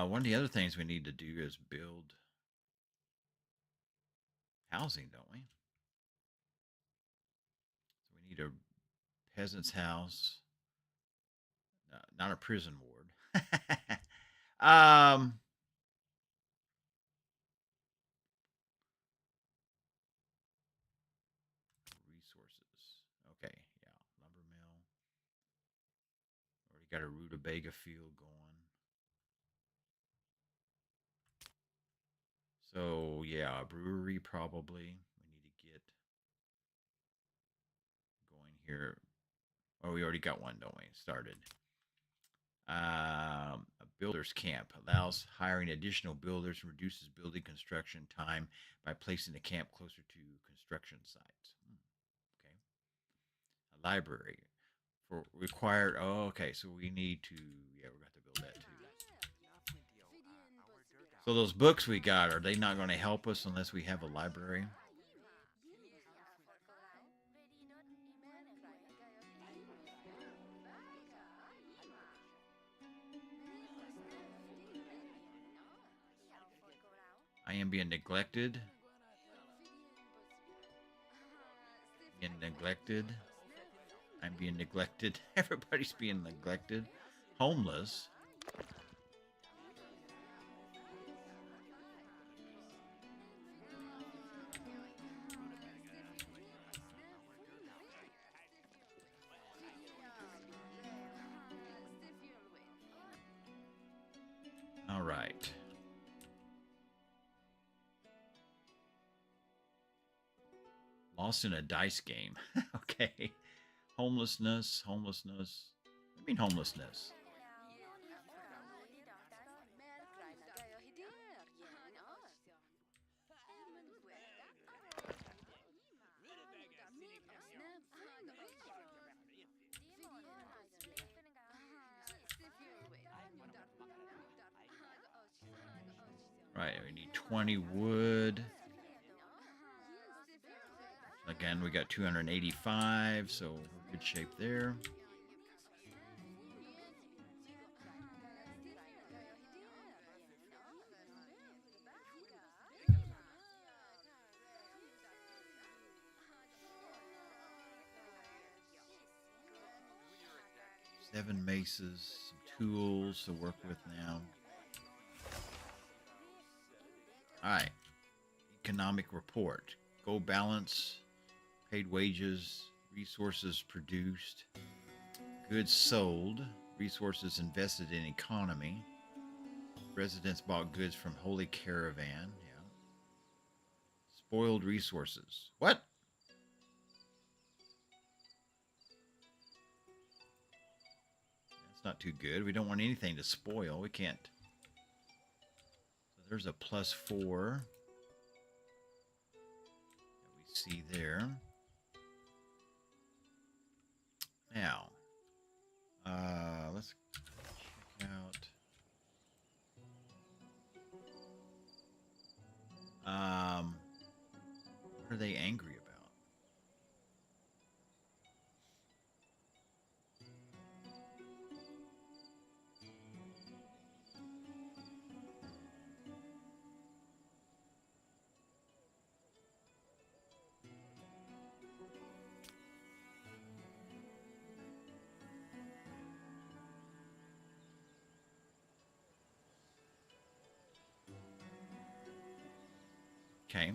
One of the other things we need to do is build housing, don't we? So we need a peasant's house, not a prison ward. um, resources. Okay, yeah, lumber mill. Already got a rutabaga field going. So yeah, a brewery probably. We need to get going here. Oh, we already got one, don't we? Started. A builder's camp allows hiring additional builders and reduces building construction time by placing the camp closer to construction sites. Okay. A library for required. Oh, okay. So we need to. Yeah, we're going to build that too. So those books we got, are they not going to help us unless we have a library? I am being neglected. Being neglected. I'm being neglected. Everybody's being neglected. Homeless. All right. Lost in a dice game. Okay. Homelessness. Homelessness. I mean homelessness. Right, we need 20 wood. Again, we got 285, so we're in good shape there. Seven maces, some tools to work with now. All right. Economic report. Gold balance, paid wages, resources produced, goods sold, resources invested in economy. Residents bought goods from Holy Caravan. Yeah. Spoiled resources. What? That's not too good. We don't want anything to spoil. We can't. So there's a +4 that we see there. Now, let's check out. What are they angry about? Okay.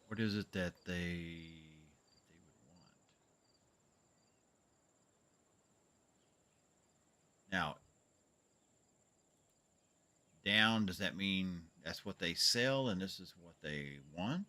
What is it that they would want? Now, down, does that mean that's what they sell and this is what they want?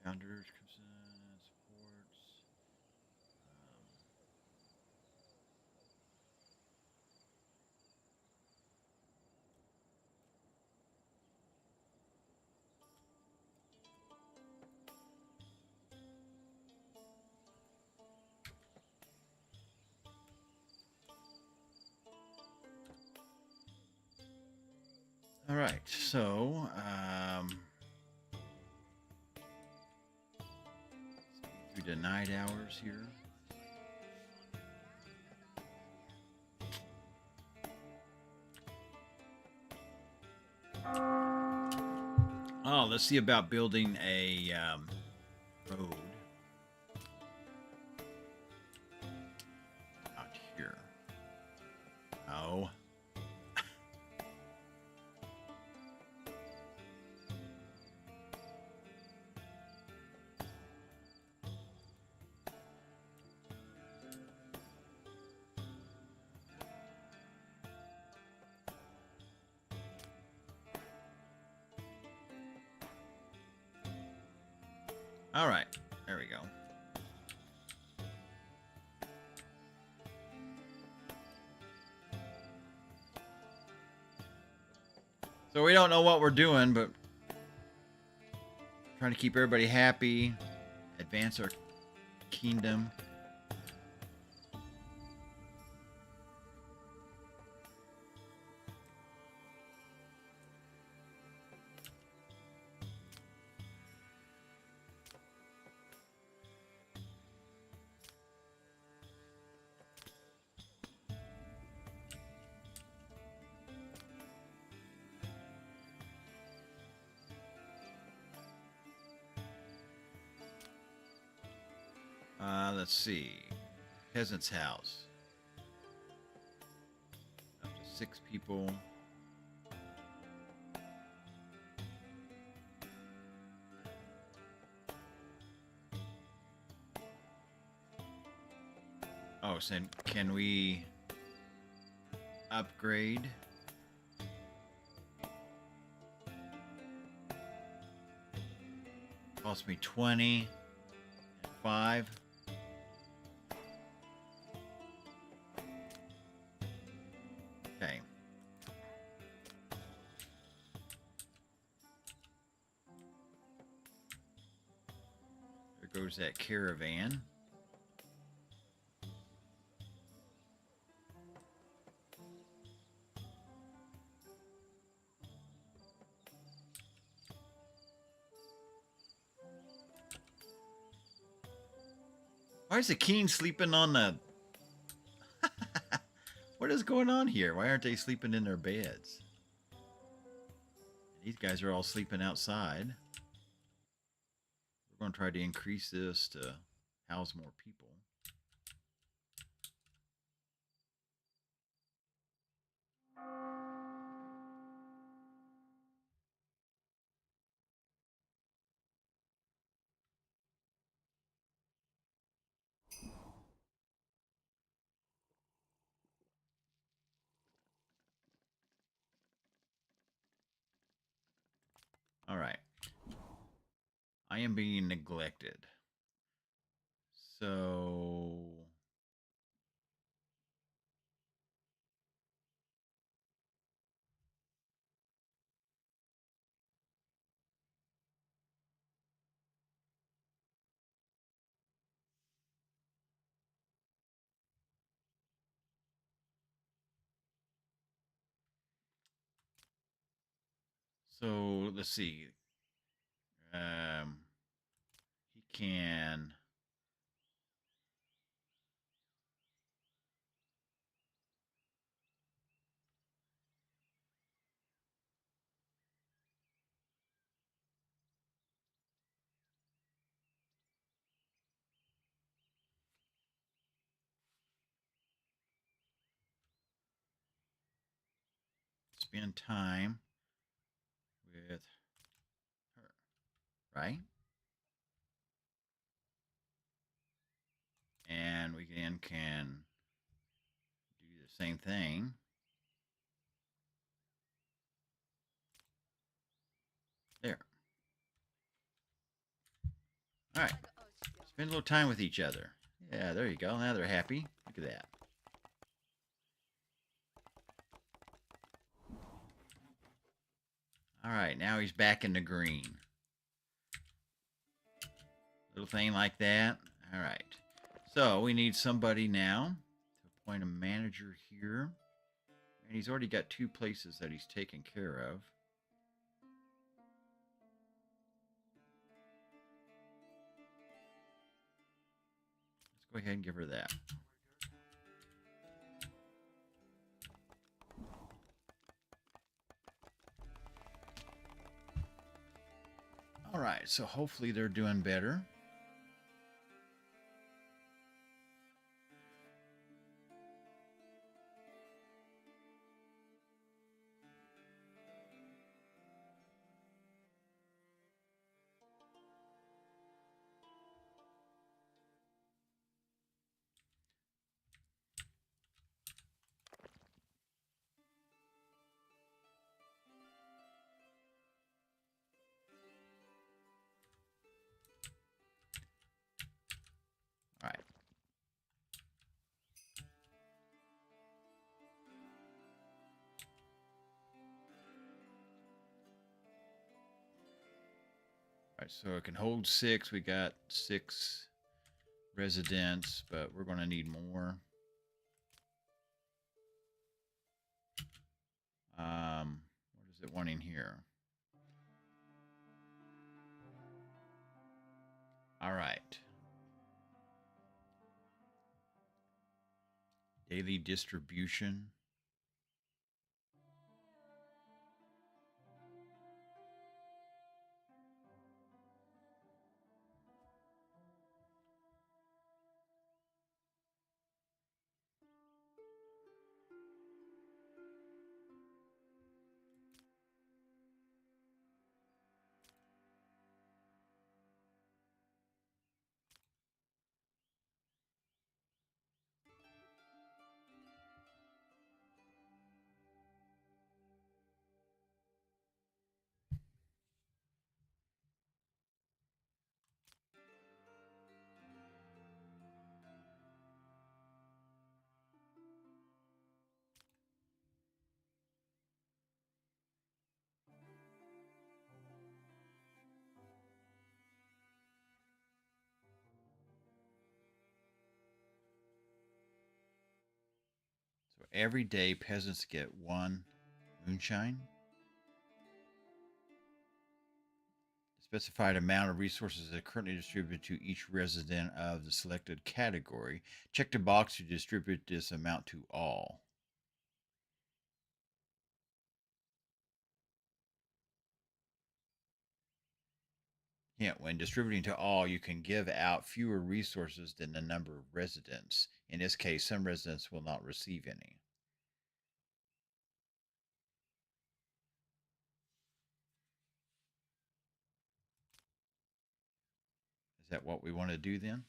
Founders, supports. All right, so through the night hours here. Oh, let's see about building a road out here. Oh. All right, there we go. So we don't know what we're doing, but trying to keep everybody happy, advance our kingdom. Let's see. Peasant's house. 6 people. Oh, so can we upgrade? Cost me 20 and 5. Okay. There goes that caravan. Why is the Keen sleeping on the... What is going on here? Why aren't they sleeping in their beds? These guys are all sleeping outside. We're going to try to increase this to house more people. All right. I am being neglected. So... So, let's see. He can... spend time with her, right? And we then can do the same thing. There. All right. Spend a little time with each other. Yeah, there you go. Now they're happy. Look at that. All right, now he's back in the green. Little thing like that. All right. So we need somebody now to appoint a manager here. And he's already got 2 places that he's taken care of. Let's go ahead and give her that. All right, so hopefully they're doing better. All right. All right, so it can hold 6. We got 6 residents, but we're going to need more. What is it wanting here? All right. Daily distribution. every day peasants get one moonshine. The specified amount of resources are currently distributed to each resident of the selected category. Check the box to distribute this amount to all. Yeah, when distributing to all, you can give out fewer resources than the number of residents. In this case, some residents will not receive any. Is that what we want to do then?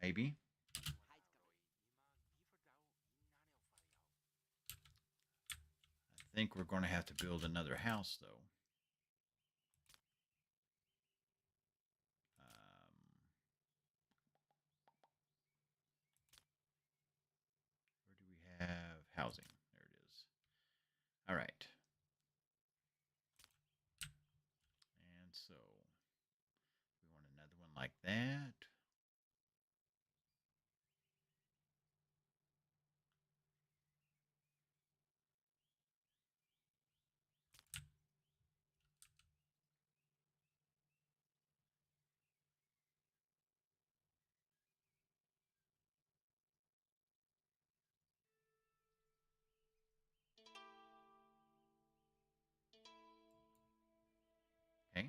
Maybe. I think we're going to have to build another house, though. Where do we have housing? There it is. All right. And so we want another one like that. Okay.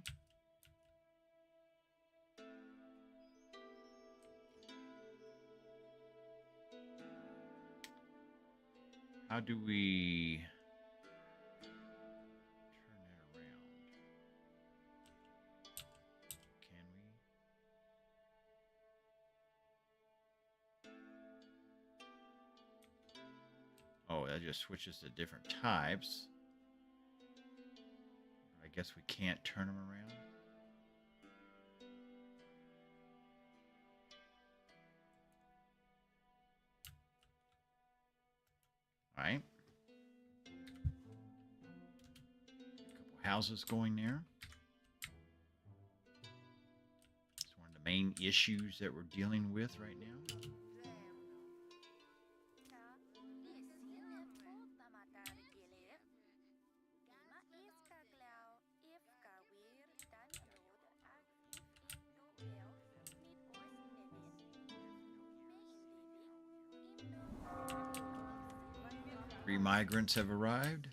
How do we turn that around? Can we? Oh, that just switches to different types. I guess we can't turn them around. All right. A couple houses going there. It's one of the main issues that we're dealing with right now. Three migrants have arrived.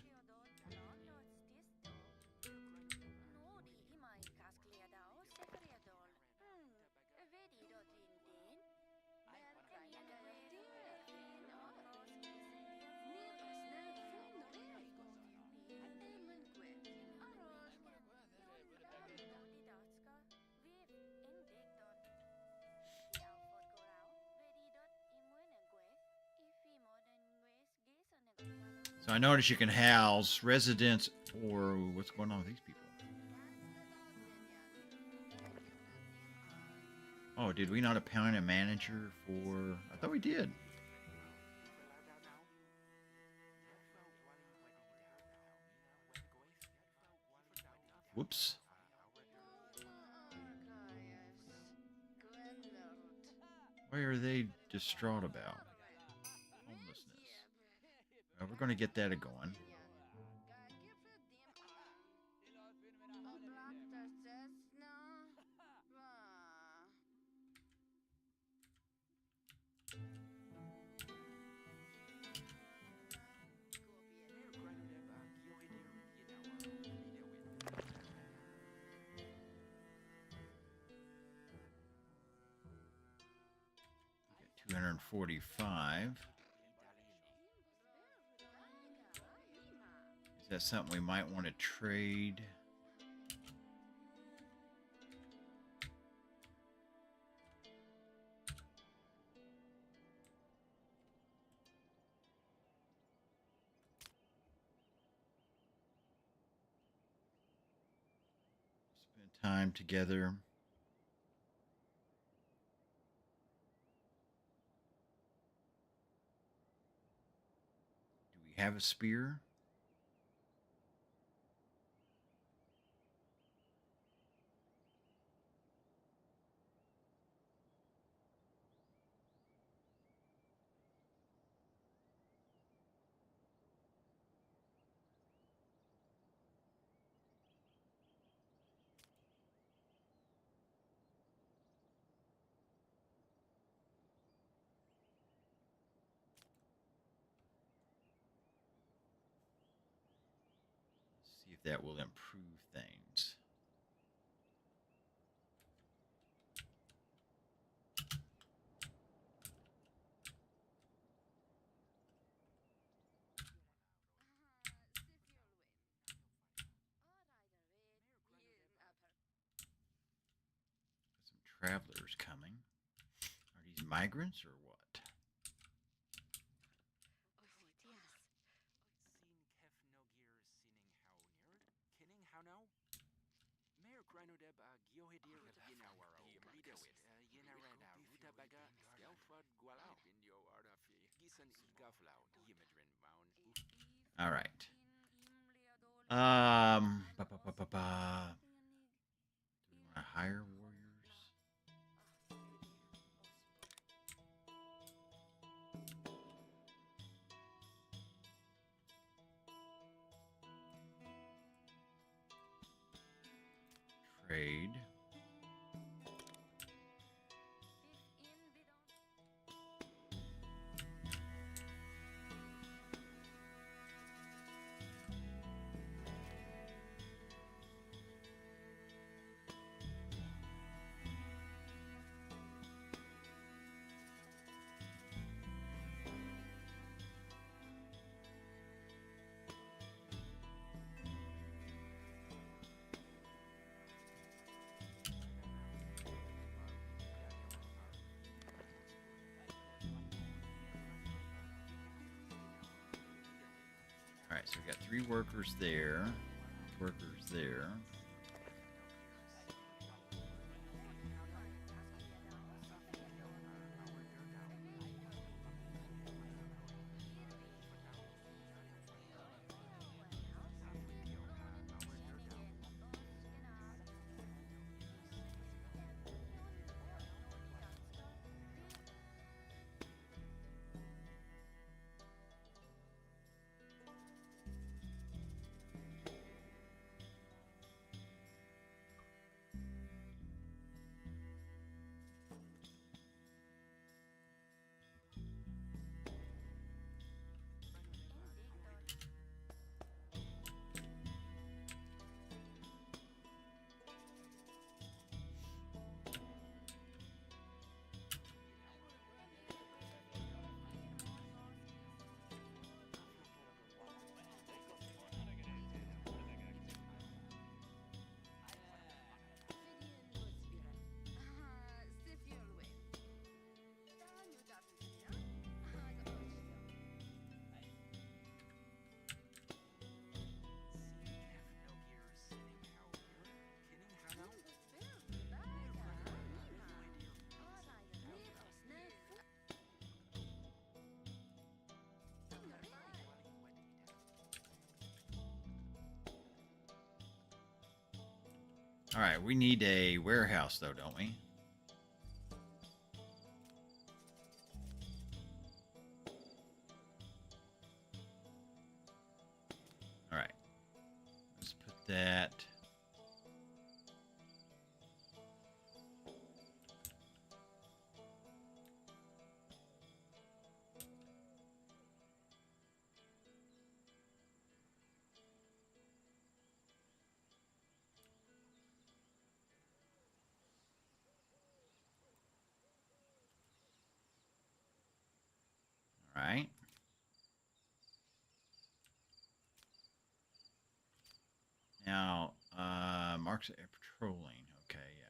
So I notice you can house residents or what's going on with these people? Oh, did we not appoint a manager for? I thought we did. Whoops. Why are they distraught about? Homelessness. Well, we're going to get that going. We got 245. Is that something we might want to trade? Spend time together. Do we have a spear? if that will improve things. Some travelers coming. Are these migrants or what? All right. Do we want to hire warriors? Trade. All right, so we got 3 workers there, workers there. All right, we need a warehouse, though, don't we? All right, let's put that. All right. Now, marks are patrolling. Okay, yeah.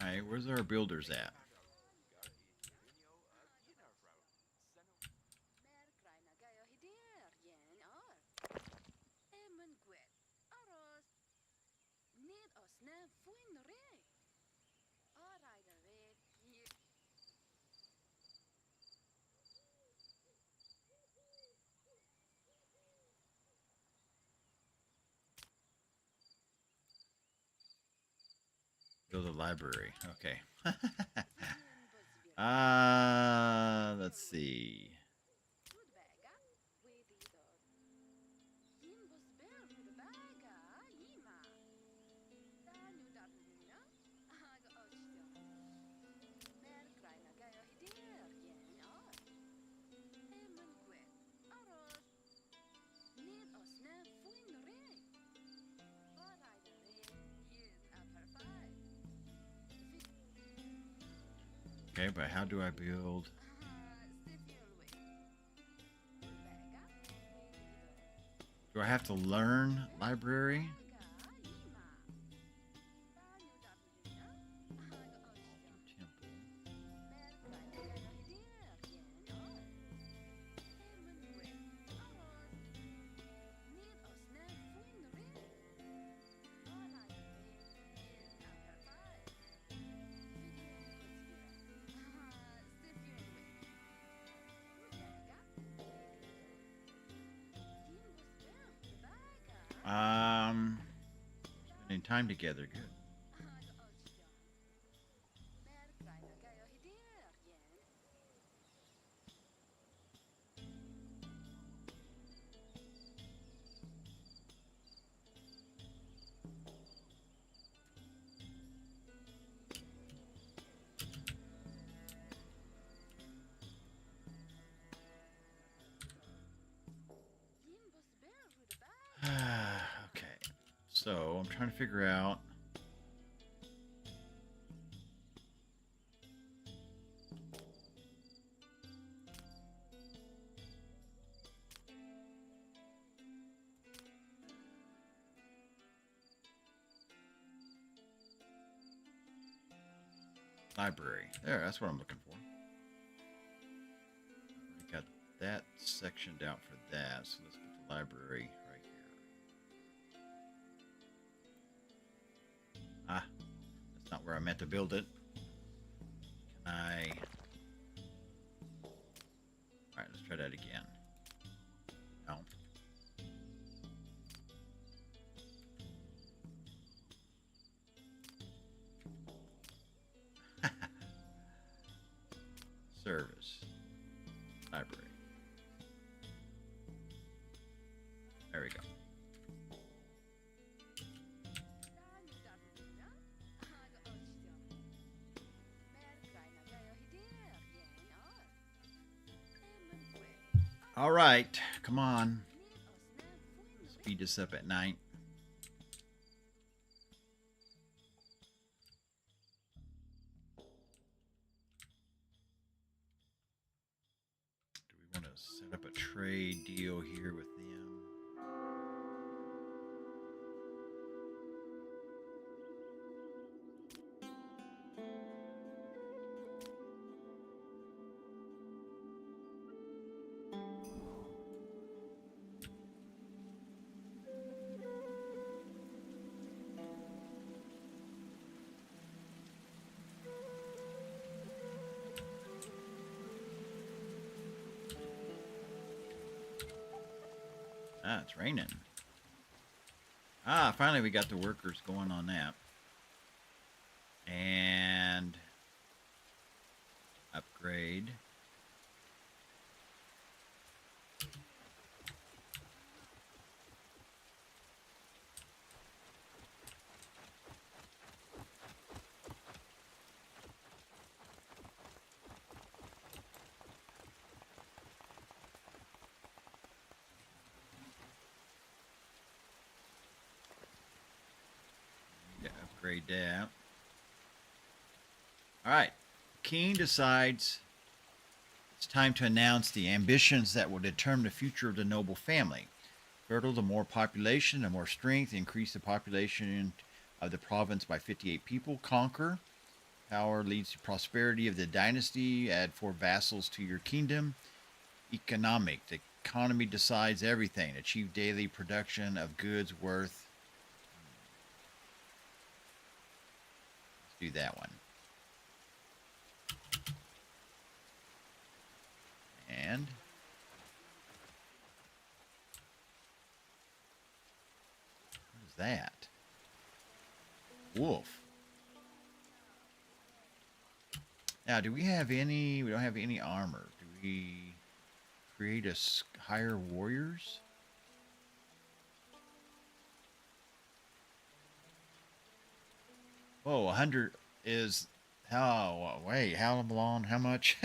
All right, where's our builders at? Build a library. Okay. Let's see. Okay, but how do I build? Do I have to learn library? Temple. Spending time together. Good. Okay. So I'm trying to figure out. Library. There, that's what I'm looking for. We got that sectioned out for that, so let's put the library right here. Ah, that's not where I meant to build it. Can I... Alright, let's try that again. No. Service. Library. There we go. All right, come on. Speed this up at night. Do we want to set up a trade deal here with them? Ah, it's raining. Ah, finally we got the workers going on that. And upgrade. Yeah, upgrade that. All right. King decides it's time to announce the ambitions that will determine the future of the noble family. Fertile, the more population, the more strength, increase the population of the province by 58 people. Conquer, Power leads to prosperity of the dynasty. Add 4 vassals to your kingdom. Economic. The economy decides everything. Achieve daily production of goods worth. Let's do that one. And what is that? Wolf. Now, do we have any? We don't have any armor. Do we create hire warriors? Whoa, 100 is how? Wait, how long? How much?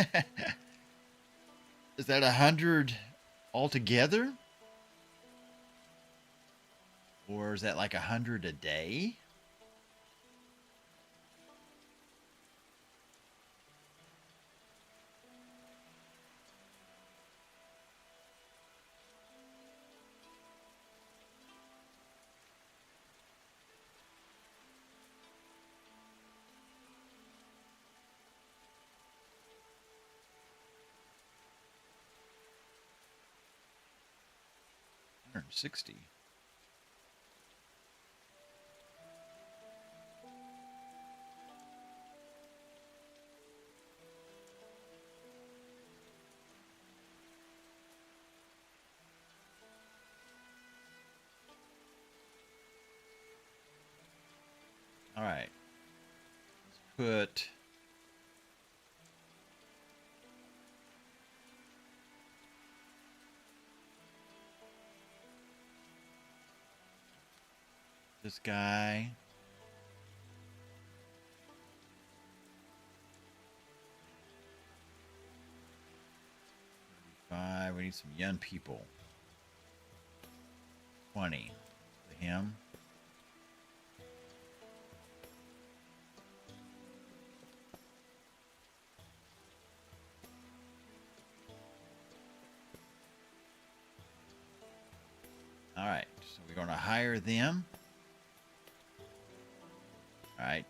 Is that 100 altogether? Or is that like 100 a day? $160. All right. Let's put this guy. 35. We need some young people. 20. To him. All right, so we're going to hire them. All right.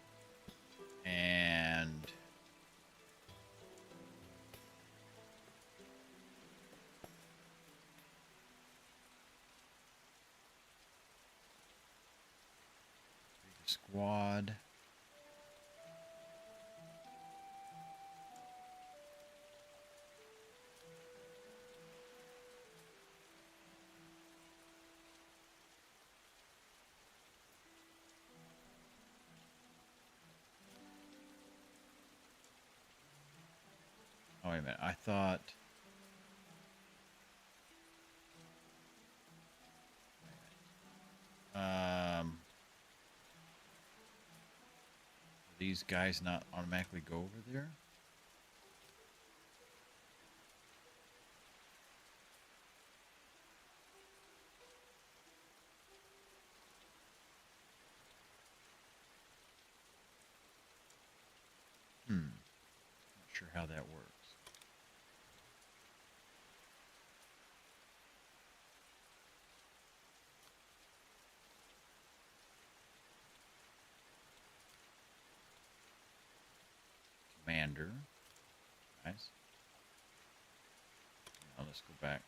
And squad. Oh, wait a minute. I thought. These guys not automatically go over there? Not sure how that works. Commander. Nice. Now let's go back.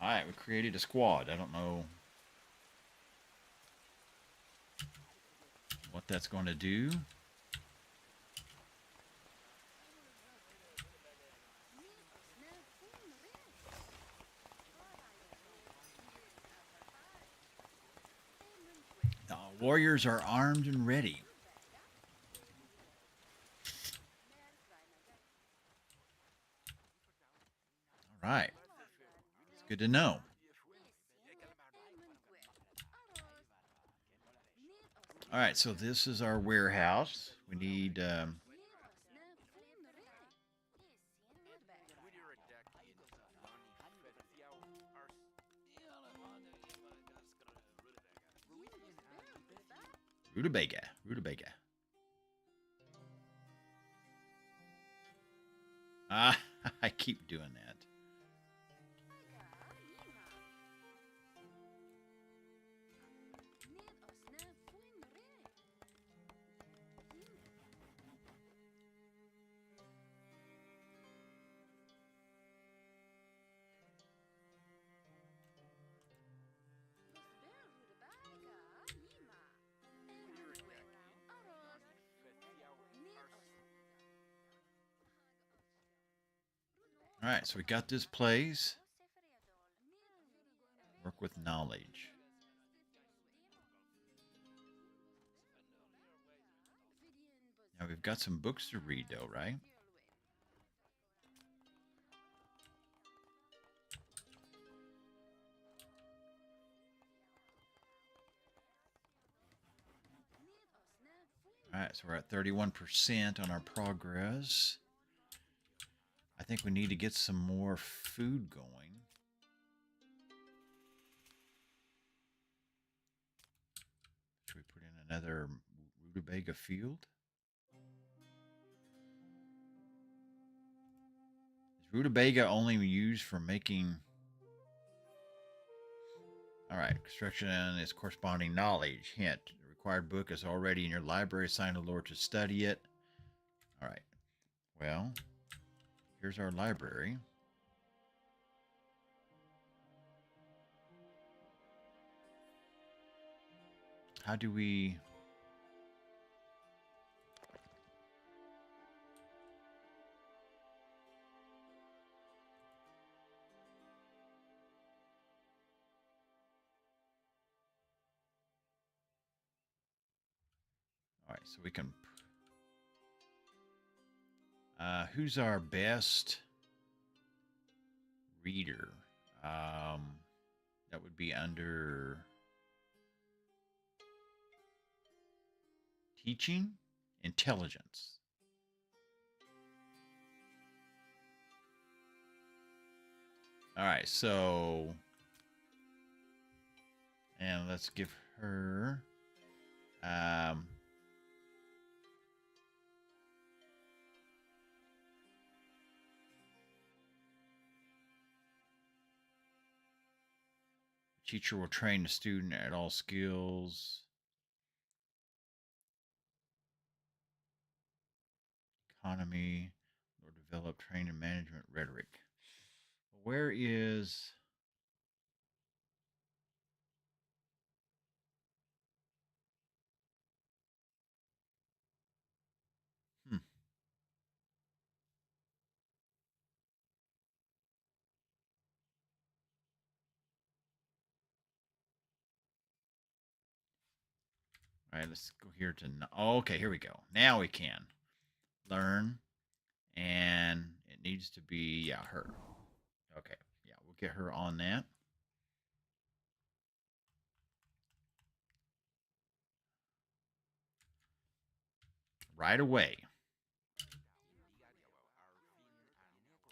Alright, we created a squad. I don't know what that's going to do. The warriors are armed and ready. All right. It's good to know. All right, so this is our warehouse. We need Rutabaga. Rutabaga. Ah, I keep doing that. All right, so we got this place. Work with knowledge. Now we've got some books to read, though, right? All right, so we're at 31% on our progress. I think we need to get some more food going. Should we put in another rutabaga field? Is rutabaga only used for making... All right, construction is corresponding knowledge. Hint, the required book is already in your library. Assign the Lord to study it. All right, well, here's our library. How do we... All right, so we can... who's our best reader? That would be under teaching, intelligence. All right, so... And let's give her... teacher will train the student at all skills. Economy, or develop, train, and management rhetoric. Where is... All right, let's go here to... Oh, okay, here we go. Now we can learn, and it needs to be, yeah, her. Okay, yeah, we'll get her on that. Right away.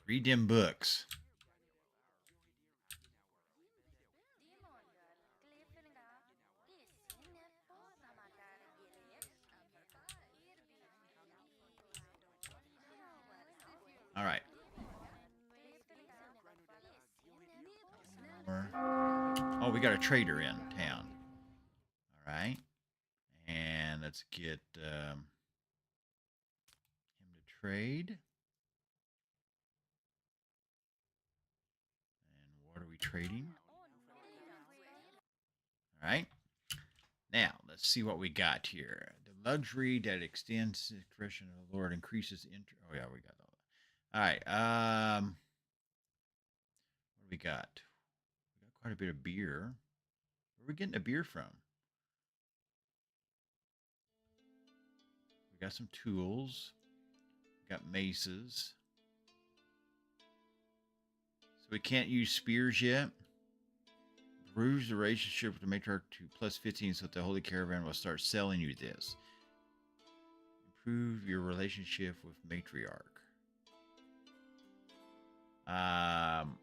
Read them books. All right. Oh, we got a trader in town. All right. And let's get him to trade. And what are we trading? All right. Now, let's see what we got here. The luxury that extends the expression of the Lord increases interest. Oh, yeah, we got all that. All right. What do we got? We got quite a bit of beer. Where are we getting the beer from? We got some tools. We got maces. So we can't use spears yet. Improves the relationship with the matriarch to plus 15 so that the Holy Caravan will start selling you this. Improve your relationship with matriarch.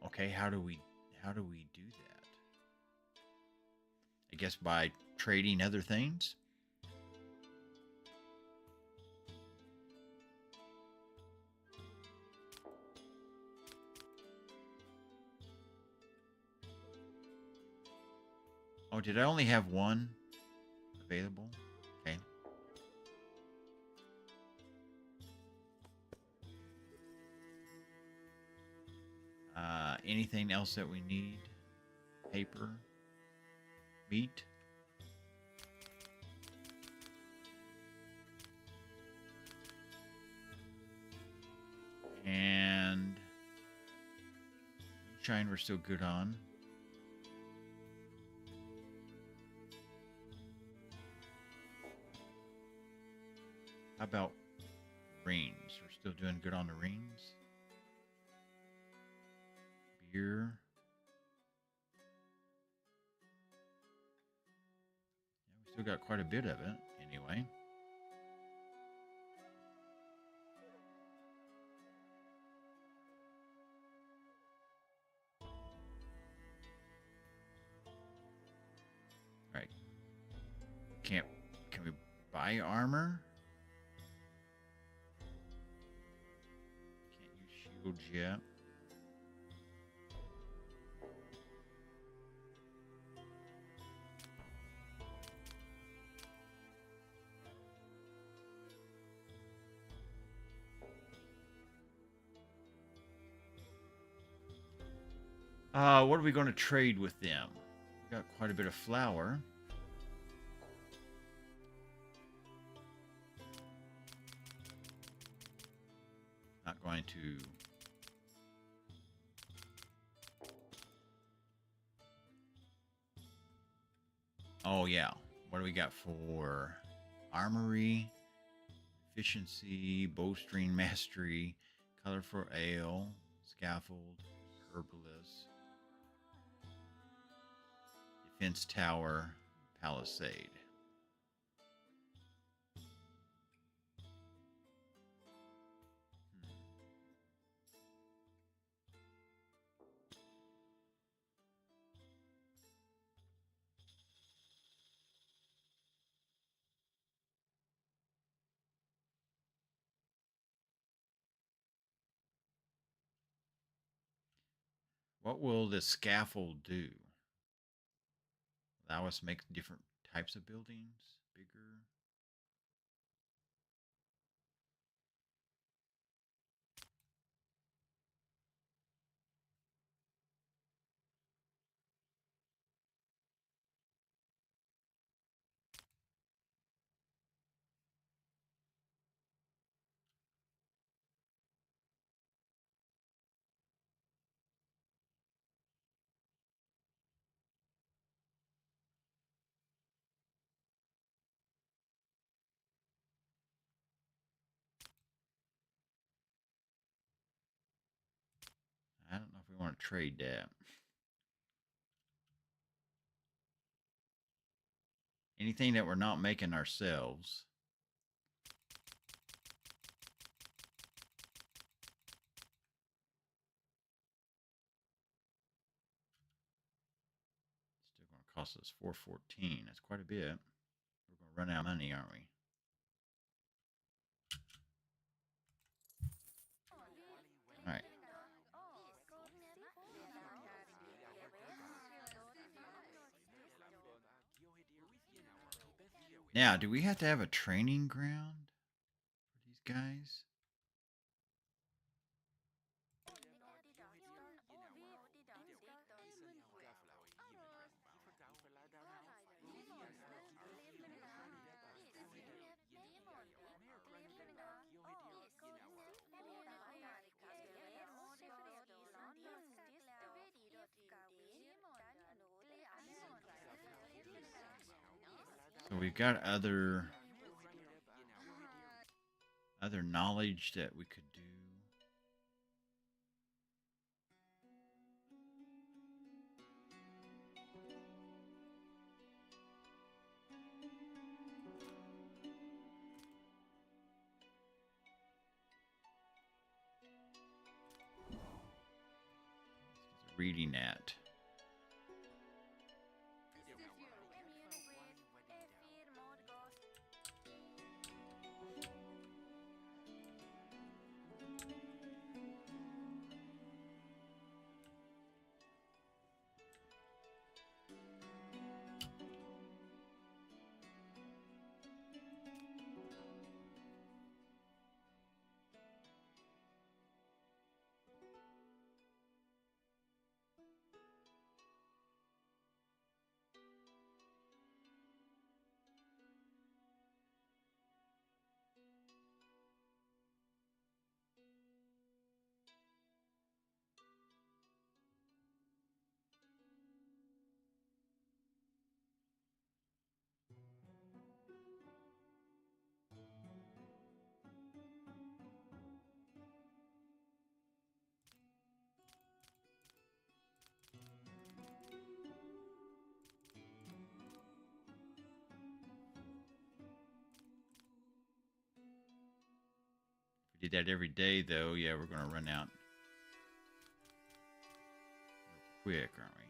Okay, how do we do that? I guess by trading other things. Oh, did I only have one available? Okay. Anything else that we need? Paper? Meat? And shine we're still good on. How about reins? We're still doing good on the reins. Beer. Yeah, we still got quite a bit of it anyway. All right. Can we buy armor? Can't use shields yet. What are we going to trade with them? We got quite a bit of flour. Not going to. Oh yeah. What do we got for armory, efficiency, bowstring mastery, color for ale, scaffold, herbalist, defense tower, palisade. What will the scaffold do? Allow us to make different types of buildings bigger. I don't know if we want to trade that. Anything that we're not making ourselves. Still going to cost us $414. That's quite a bit. We're going to run out of money, aren't we? All right. Now, do we have to have a training ground for these guys? So we've got other knowledge that we could do. Reading at. Did that every day, though. Yeah, we're going to run out quick, aren't we?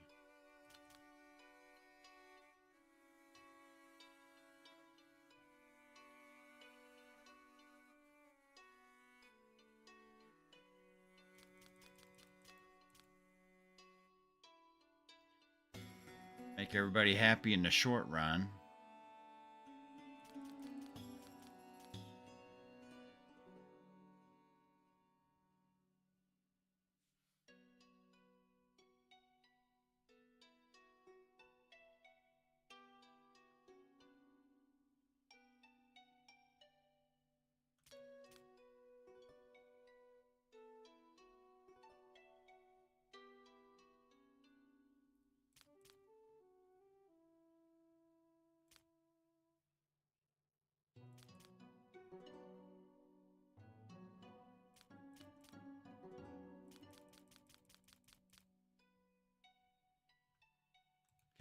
Make everybody happy in the short run.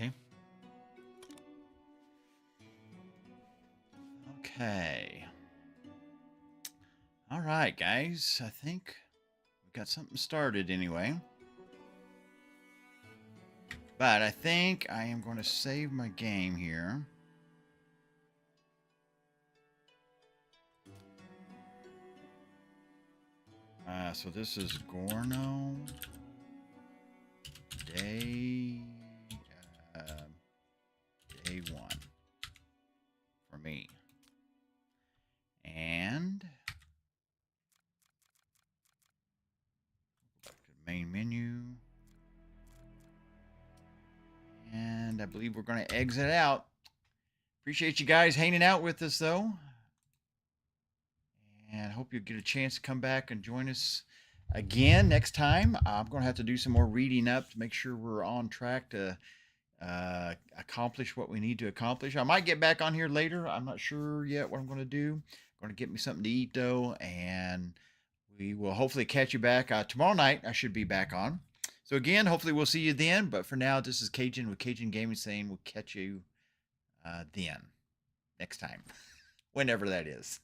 Okay. Okay. All right, guys. I think we got something started anyway. But I think I am going to save my game here. So this is Gorno day day 1 for me. And back to the main menu. And I believe we're going to exit out. Appreciate you guys hanging out with us, though. And I hope you get a chance to come back and join us again next time. I'm going to have to do some more reading up to make sure we're on track to accomplish what we need to accomplish. I might get back on here later. I'm not sure yet what I'm going to do. I'm going to get me something to eat, though, and we will hopefully catch you back. Tomorrow night, I should be back on. So again, hopefully we'll see you then. But for now, this is Cajun with Cajun Gaming saying we'll catch you then next time, whenever that is.